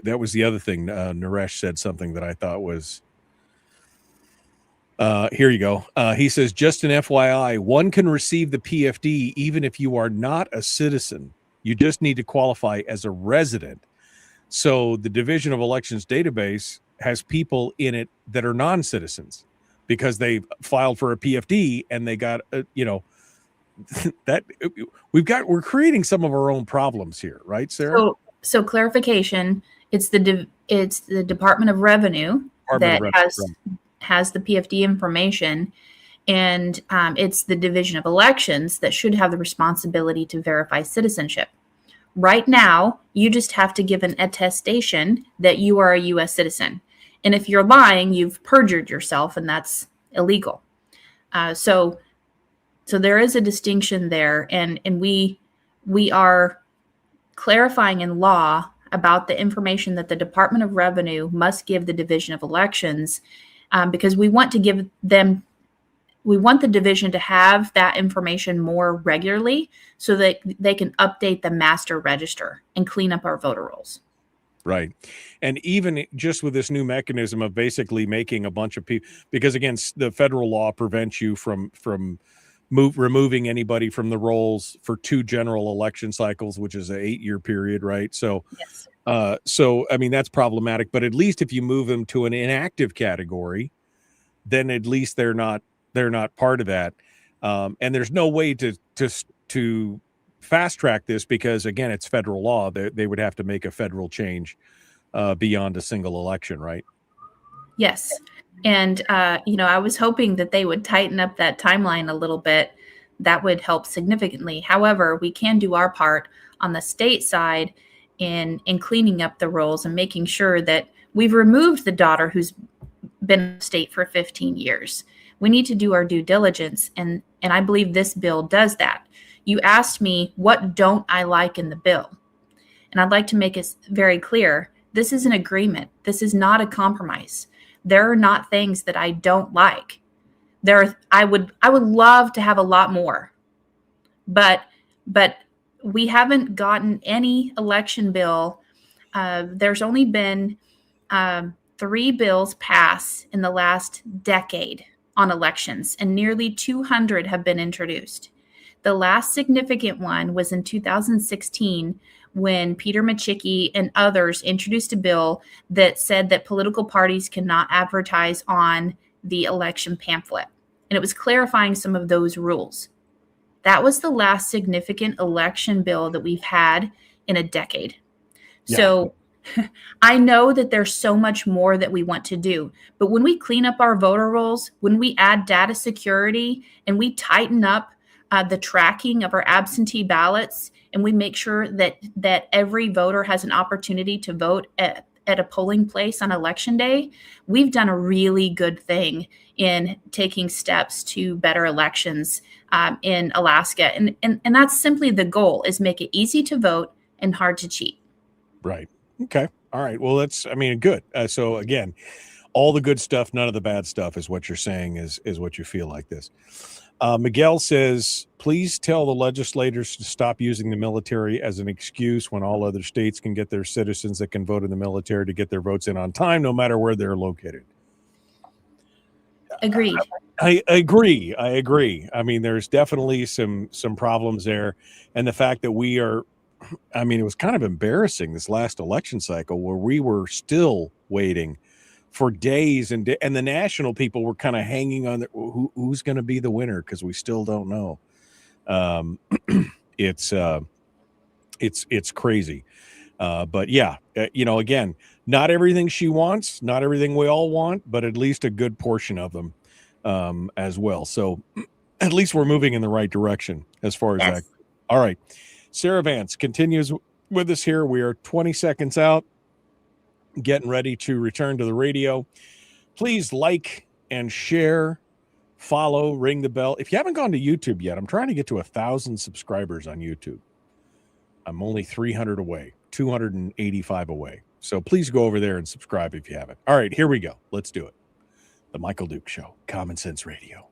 that was the other thing. Naresh said something that I thought was. Here you go. He says, just an FYI, one can receive the PFD even if you are not a citizen. You just need to qualify as a resident. So the Division of Elections database has people in it that are non-citizens because they filed for a PFD and they got, that we're creating some of our own problems here, right, Sarah? So clarification, it's the Department of Revenue has the PFD information, and it's the Division of Elections that should have the responsibility to verify citizenship. Right now, you just have to give an attestation that you are a U.S. citizen. And if you're lying, you've perjured yourself, and that's illegal. So there is a distinction there, and we are clarifying in law about the information that the Department of Revenue must give the Division of Elections, because we want the division to have that information more regularly so that they can update the master register and clean up our voter rolls. Right. And even just with this new mechanism of basically making a bunch of people, because again, the federal law prevents you from removing anybody from the rolls for 2 general election cycles, which is an 8-year period, right? So, yes. I mean, that's problematic, but at least if you move them to an inactive category, then at least they're not part of that. And there's no way to fast track this because again, it's federal law. They would have to make a federal change beyond a single election, right? Yes. And, I was hoping that they would tighten up that timeline a little bit. That would help significantly. However, we can do our part on the state side in cleaning up the rolls and making sure that we've removed the daughter who's been in the state for 15 years. We need to do our due diligence, and I believe this bill does that. You asked me, what don't I like in the bill? And I'd like to make it very clear, this is an agreement. This is not a compromise. There are not things that I don't like. I would love to have a lot more, but we haven't gotten any election bill. There's only been 3 bills pass in the last decade on elections, and nearly 200 have been introduced. The last significant one was in 2016 when Peter Machicki and others introduced a bill that said that political parties cannot advertise on the election pamphlet. And it was clarifying some of those rules. That was the last significant election bill that we've had in a decade. Yeah. So I know that there's so much more that we want to do, but when we clean up our voter rolls, when we add data security and we tighten up the tracking of our absentee ballots, and we make sure that every voter has an opportunity to vote at a polling place on election day, we've done a really good thing in taking steps to better elections in Alaska. And that's simply the goal, is make it easy to vote and hard to cheat. Right. Okay. All right. Well, good. So again, all the good stuff, none of the bad stuff is what you're saying is what you feel like this. Miguel says, please tell the legislators to stop using the military as an excuse when all other states can get their citizens that can vote in the military to get their votes in on time, no matter where they're located. Agreed. I agree. I mean, there's definitely some problems there. And the fact that it was kind of embarrassing this last election cycle where we were still waiting for days and the national people were kind of hanging on who's going to be the winner because we still don't know. It's crazy. But yeah, again, not everything she wants, not everything we all want, but at least a good portion of them as well. So At least we're moving in the right direction as far as that. All right. Sarah Vance continues with us here. We are 20 seconds out, getting ready to return to the radio. Please like and share, follow, ring the bell. If you haven't gone to YouTube yet, I'm trying to get to 1,000 subscribers on YouTube. I'm only 300 away, 285 away. So please go over there and subscribe if you haven't. All right, here we go. Let's do it. The Michael Duke Show, Common Sense Radio.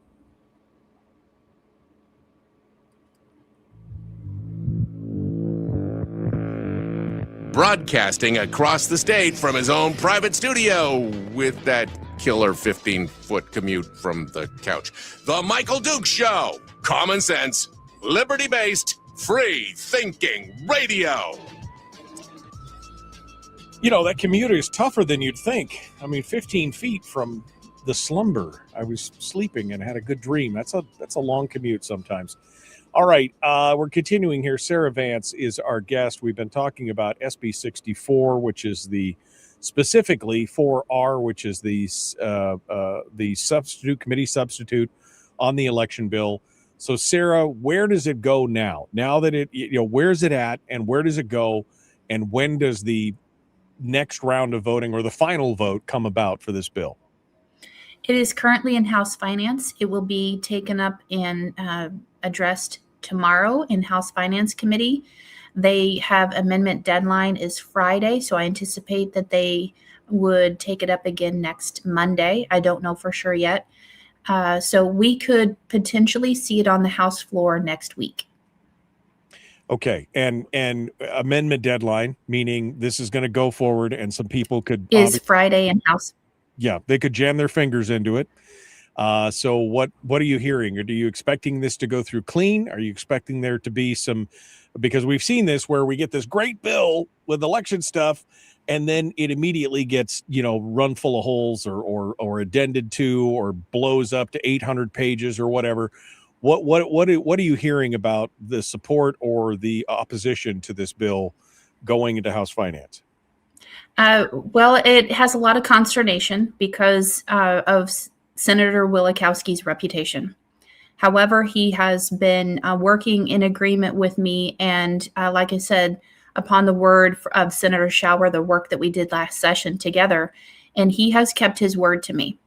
Broadcasting across the state from his own private studio with that killer 15-foot commute from the couch. The Michael Duke Show. Common sense, liberty-based, free-thinking radio. You know, that commute is tougher than you'd think. I mean, 15 feet from the slumber. I was sleeping and had a good dream. That's a long commute sometimes. All right, we're continuing here. Sarah Vance is our guest. We've been talking about SB 64, which is the specifically 4R, which is the substitute committee substitute on the election bill. So, Sarah, where does it go now? Now that where's it at, and where does it go, and when does the next round of voting or the final vote come about for this bill? It is currently in House Finance. It will be taken up and addressed tomorrow in House Finance Committee. They have amendment deadline is Friday, so I anticipate that they would take it up again next Monday. I don't know for sure yet. So we could potentially see it on the House floor next week. Okay, and amendment deadline, meaning this is going to go forward, and some people could is Friday in House. Yeah, they could jam their fingers into it. So what are you hearing? Are you expecting this to go through clean? Are you expecting there to be some, because we've seen this where we get this great bill with election stuff, and then it immediately gets, run full of holes or addended to, or blows up to 800 pages or whatever. What are you hearing about the support or the opposition to this bill going into House Finance? Well, it has a lot of consternation because of Senator Wielechowski's reputation. However, he has been working in agreement with me, and like I said, upon the word of Senator Schauer, the work that we did last session together, and he has kept his word to me.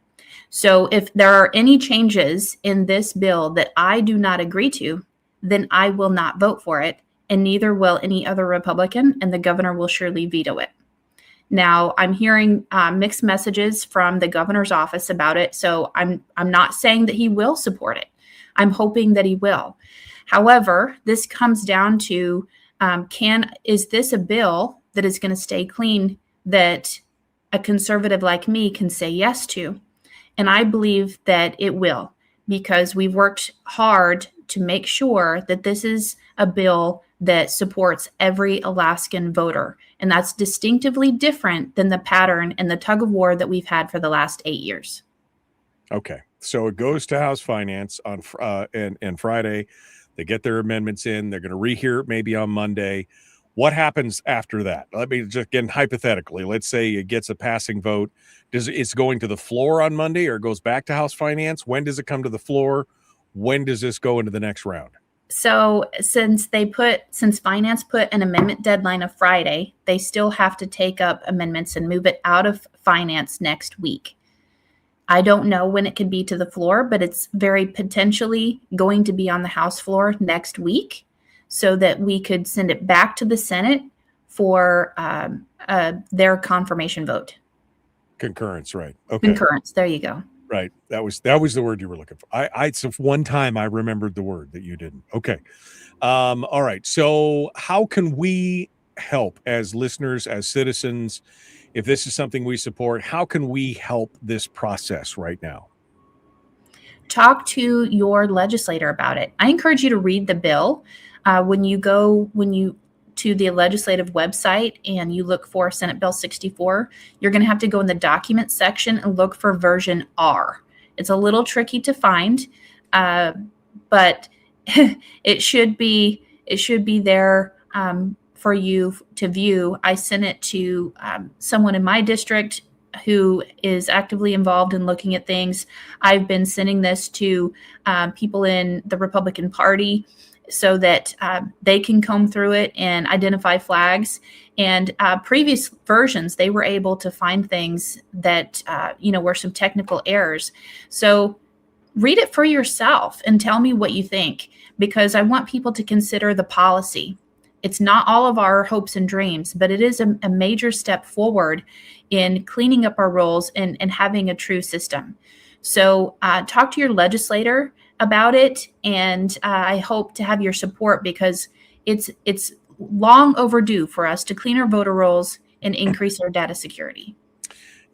So if there are any changes in this bill that I do not agree to, then I will not vote for it, and neither will any other Republican, and the governor will surely veto it. Now, I'm hearing mixed messages from the governor's office about it, so I'm not saying that he will support it. I'm hoping that he will. However, this comes down to, is this a bill that is going to stay clean that a conservative like me can say yes to? And I believe that it will, because we've worked hard to make sure that this is a bill that supports every Alaskan voter. And that's distinctively different than the pattern and the tug of war that we've had for the last 8 years. Okay. So it goes to House Finance on and Friday. They get their amendments in. They're going to rehear it maybe on Monday. What happens after that? Let me just, again, hypothetically, let's say it gets a passing vote. It's going to the floor on Monday, or it goes back to House Finance? When does it come to the floor? When does this go into the next round? So since Finance put an amendment deadline of Friday, they still have to take up amendments and move it out of Finance next week. I don't know when it could be to the floor, but it's very potentially going to be on the House floor next week, so that we could send it back to the Senate for their confirmation vote. Concurrence, right? Okay. Concurrence. There you go. Right. That was the word you were looking for. So one time I remembered the word that you didn't. Okay. All right. So how can we help as listeners, as citizens, if this is something we support? How can we help this process right now? Talk to your legislator about it. I encourage you to read the bill. When you to the legislative website and you look for Senate Bill 64, you're going to have to go in the document section and look for version R. It's a little tricky to find, but it should be there for you to view. I sent it to someone in my district who is actively involved in looking at things. I've been sending this to people in the Republican Party so that they can comb through it and identify flags. And previous versions, they were able to find things that, were some technical errors. So read it for yourself and tell me what you think, because I want people to consider the policy. It's not all of our hopes and dreams, but it is a major step forward in cleaning up our roles and having a true system. So talk to your legislator about it, and I hope to have your support, because it's long overdue for us to clean our voter rolls and increase our data security.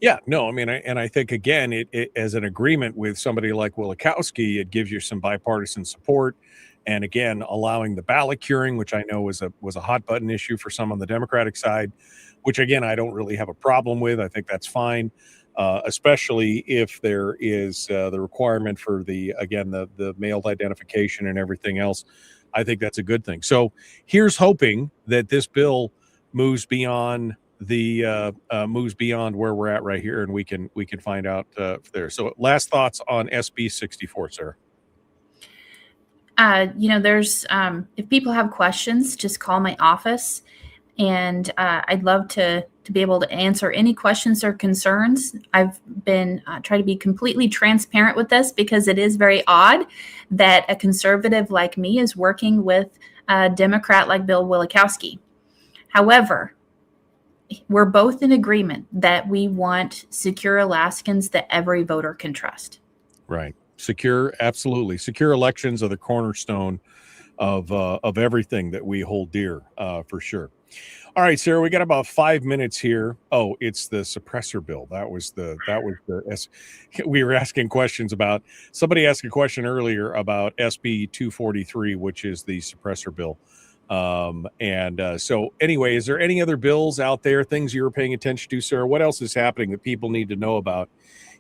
Yeah, no, I mean, I think, again, it as an agreement with somebody like Wielechowski, it gives you some bipartisan support. And again, allowing the ballot curing, which I know was a hot button issue for some on the Democratic side, which, again, I don't really have a problem with. I think that's fine, especially if there is the requirement for the mailed identification and everything else. I think that's a good thing. So here's hoping that this bill moves beyond where we're at right here, and we can find out there. So last thoughts on SB 64, Sarah. There's if people have questions, just call my office, and I'd love to be able to answer any questions or concerns. I've been trying to be completely transparent with this, because it is very odd that a conservative like me is working with a Democrat like Bill Wielechowski. However, we're both in agreement that we want secure Alaskans that every voter can trust. Right. Absolutely. Secure elections are the cornerstone of everything that we hold dear, for sure. All right, Sarah, we got about 5 minutes here. Oh, it's the suppressor bill. We were asking questions about, somebody asked a question earlier about SB 243, which is the suppressor bill. So anyway, is there any other bills out there, things you were paying attention to, Sarah? What else is happening that people need to know about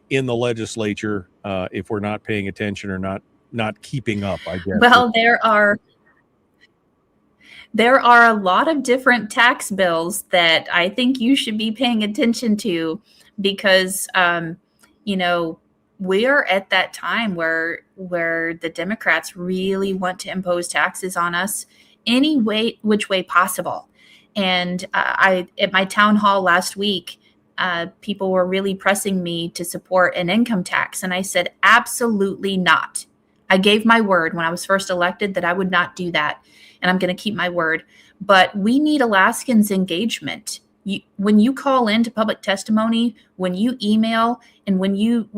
in the legislature, if we're not paying attention or not keeping up, I guess? Well, there are a lot of different tax bills that I think you should be paying attention to, because we are at that time where the Democrats really want to impose taxes on us any way, which way possible. And at my town hall last week, people were really pressing me to support an income tax. And I said, absolutely not. I gave my word when I was first elected that I would not do that. And I'm going to keep my word. But we need Alaskans' engagement. When you call into public testimony, when you email, and when you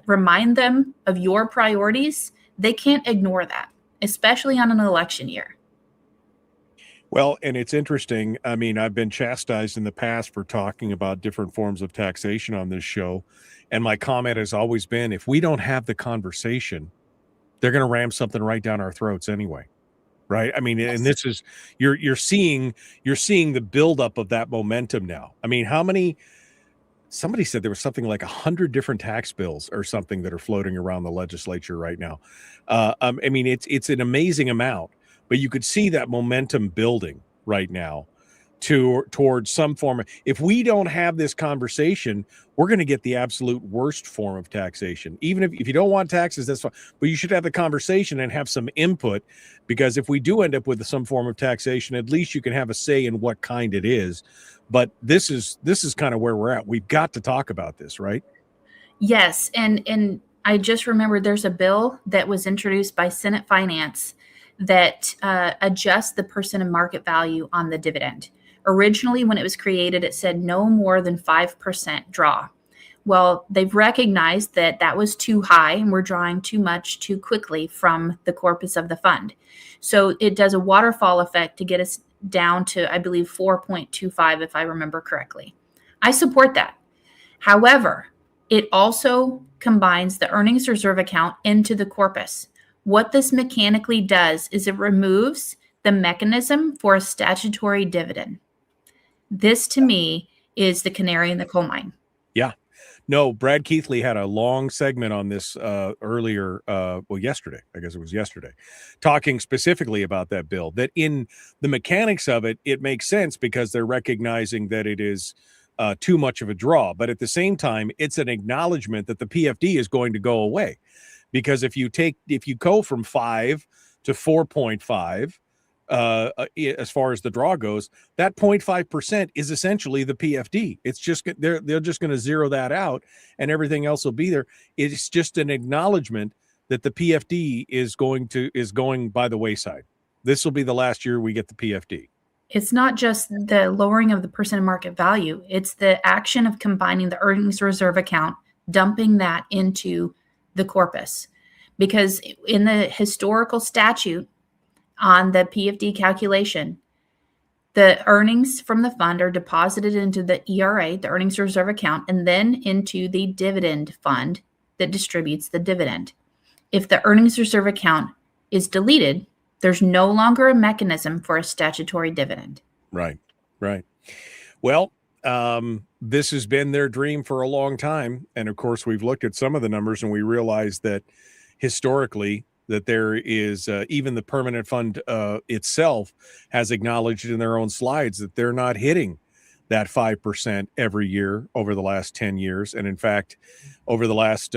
remind them of your priorities, they can't ignore that, especially on an election year. Well, and it's interesting. I mean, I've been chastised in the past for talking about different forms of taxation on this show. And my comment has always been, if we don't have the conversation, they're going to ram something right down our throats anyway. Right. I mean, and this is, you're seeing the buildup of that momentum now. I mean, somebody said there was something like 100 different tax bills or something that are floating around the legislature right now. I mean, it's an amount, but you could see that momentum building right now towards some form of, if we don't have this conversation, we're going to get the absolute worst form of taxation. Even if you don't want taxes, that's fine, but you should have the conversation and have some input, because if we do end up with some form of taxation, at least you can have a say in what kind it is. But this is kind of where we're at. We've got to talk about this, right? Yes. And I just remembered there's a bill that was introduced by Senate Finance that adjusts the percent of market value on the dividend. Originally, when it was created, it said no more than 5% draw. Well, they've recognized that was too high, and we're drawing too much too quickly from the corpus of the fund. So it does a waterfall effect to get us down to, I believe, 4.25, if I remember correctly. I support that. However, it also combines the earnings reserve account into the corpus. What this mechanically does is it removes the mechanism for a statutory dividend. This, to me, is the canary in the coal mine. Yeah. No, Brad Keithley had a long segment on this earlier, yesterday, I guess it was yesterday, talking specifically about that bill, that in the mechanics of it, it makes sense because they're recognizing that it is too much of a draw. But at the same time, it's an acknowledgement that the PFD is going to go away, because if you go from 5 to 4.5, as far as the draw goes, that 0.5% is essentially the PFD. It's just they're just going to zero that out, and everything else will be there. It's just an acknowledgement that the PFD is going by the wayside. This will be the last year we get the PFD. It's not just the lowering of the percent of market value. It's the action of combining the earnings reserve account, dumping that into the corpus. Because in the historical statute on the PFD calculation, the earnings from the fund are deposited into the ERA, the earnings reserve account, and then into the dividend fund that distributes the dividend. If the earnings reserve account is deleted, there's no longer a mechanism for a statutory dividend. Right. Well, this has been their dream for a long time. And of course, we've looked at some of the numbers and we realized that historically that there is even the permanent fund itself has acknowledged in their own slides that they're not hitting that 5% every year over the last 10 years. And in fact, over the last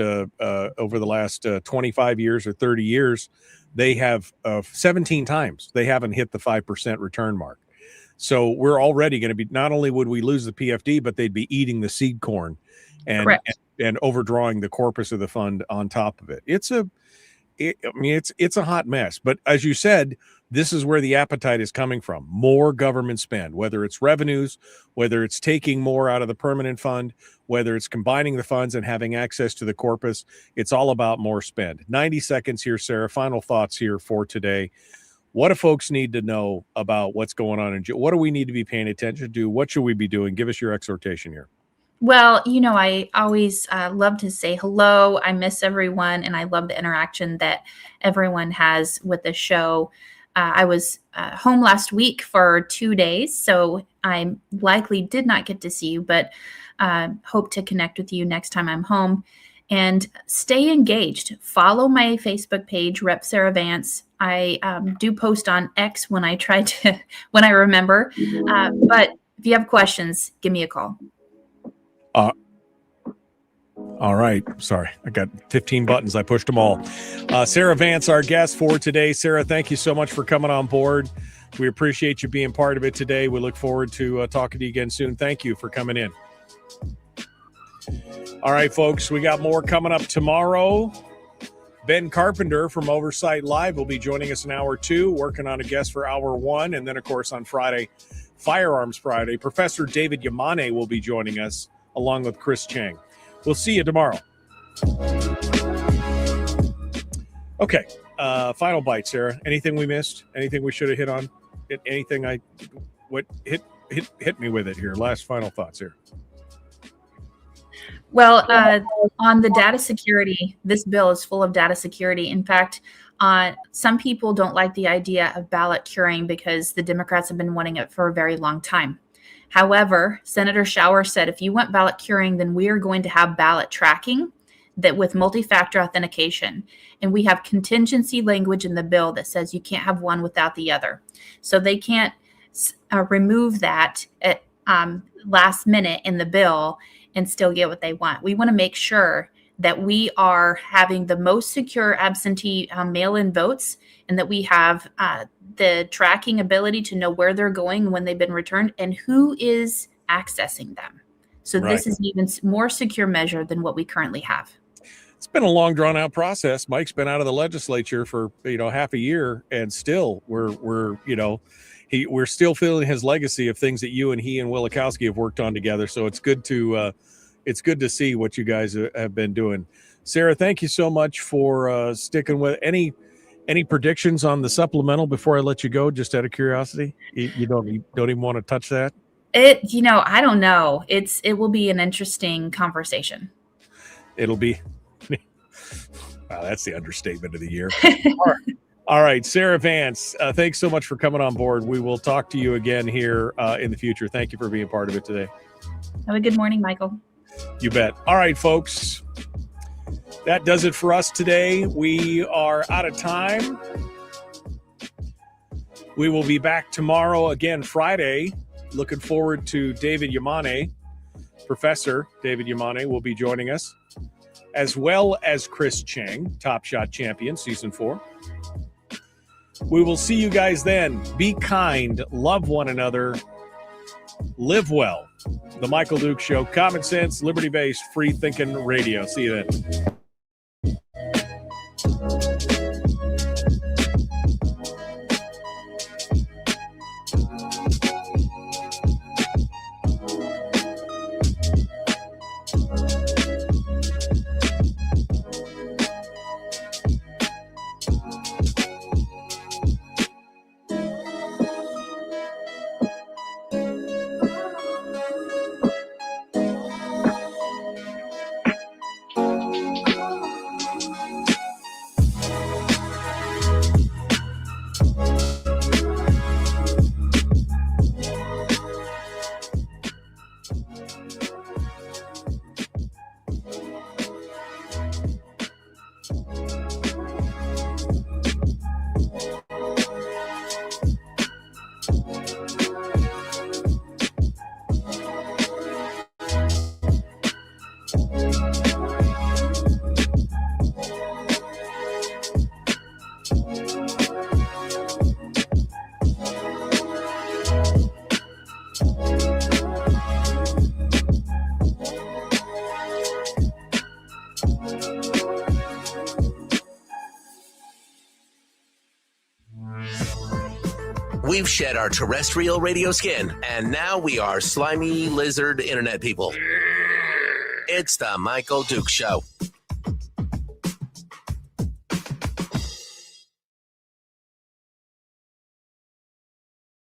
25 years or 30 years, they have 17 times they haven't hit the 5% return mark. So we're already going to be, not only would we lose the PFD, but they'd be eating the seed corn and overdrawing the corpus of the fund on top of it. It's a hot mess. But as you said, this is where the appetite is coming from. More government spend, whether it's revenues, whether it's taking more out of the permanent fund, whether it's combining the funds and having access to the corpus. It's all about more spend. 90 seconds here, Sarah. Final thoughts here for today. What do folks need to know about what's going on? What do we need to be paying attention to? What should we be doing? Give us your exhortation here. Well, I always love to say hello. I miss everyone, and I love the interaction that everyone has with the show. I was home last week for 2 days, so I likely did not get to see you, but hope to connect with you next time I'm home. And stay engaged. Follow my Facebook page, Rep Sarah Vance. I do post on X when I remember. But if you have questions, give me a call. All right. Sorry. I got 15 buttons. I pushed them all. Sarah Vance, our guest for today. Sarah, thank you so much for coming on board. We appreciate you being part of it today. We look forward to talking to you again soon. Thank you for coming in. All right, folks, we got more coming up tomorrow. Ben Carpenter from Oversight Live will be joining us in hour 2, working on a guest for hour 1. And then, of course, on Friday, Firearms Friday, Professor David Yamane will be joining us along with Chris Chang. We'll see you tomorrow. Okay. Final bite, Sarah. Anything we missed? Anything we should have hit on? Anything hit me with it here. Last final thoughts here. Well, on the data security, this bill is full of data security. In fact, some people don't like the idea of ballot curing because the Democrats have been wanting it for a very long time. However, Senator Shower said, if you want ballot curing, then we are going to have ballot tracking that with multi-factor authentication. And we have contingency language in the bill that says you can't have one without the other. So they can't remove that at last minute in the bill and still get what they want. We want to make sure that we are having the most secure absentee mail-in votes, and that we have the tracking ability to know where they're going when they've been returned and who is accessing them. So This is an even more secure measure than what we currently have. It's been a long, drawn-out process. Mike's been out of the legislature for half a year, and still we're still feeling his legacy of things that you and he and Wilikowski have worked on together. So it's good to see what you guys have been doing. Sarah, thank you so much for sticking with. Any predictions on the supplemental before I let you go? Just out of curiosity, you don't even want to touch that. I don't know. It will be an interesting conversation. It'll be. Wow, that's the understatement of the year. All right, Sarah Vance, thanks so much for coming on board. We will talk to you again here in the future. Thank you for being part of it today. Have a good morning, Michael. You bet. All right, folks. That does it for us today. We are out of time. We will be back tomorrow again, Friday. Looking forward to David Yamane Professor David Yamane will be joining us, as well as Chris Chang, Top Shot champion, season 4. We will see you guys then. Be kind, love one another, live well. The Michael Duke Show, common sense, liberty-based, free-thinking radio. See you then. We've shed our terrestrial radio skin, and now we are slimy lizard internet people. It's the Michael Duke Show.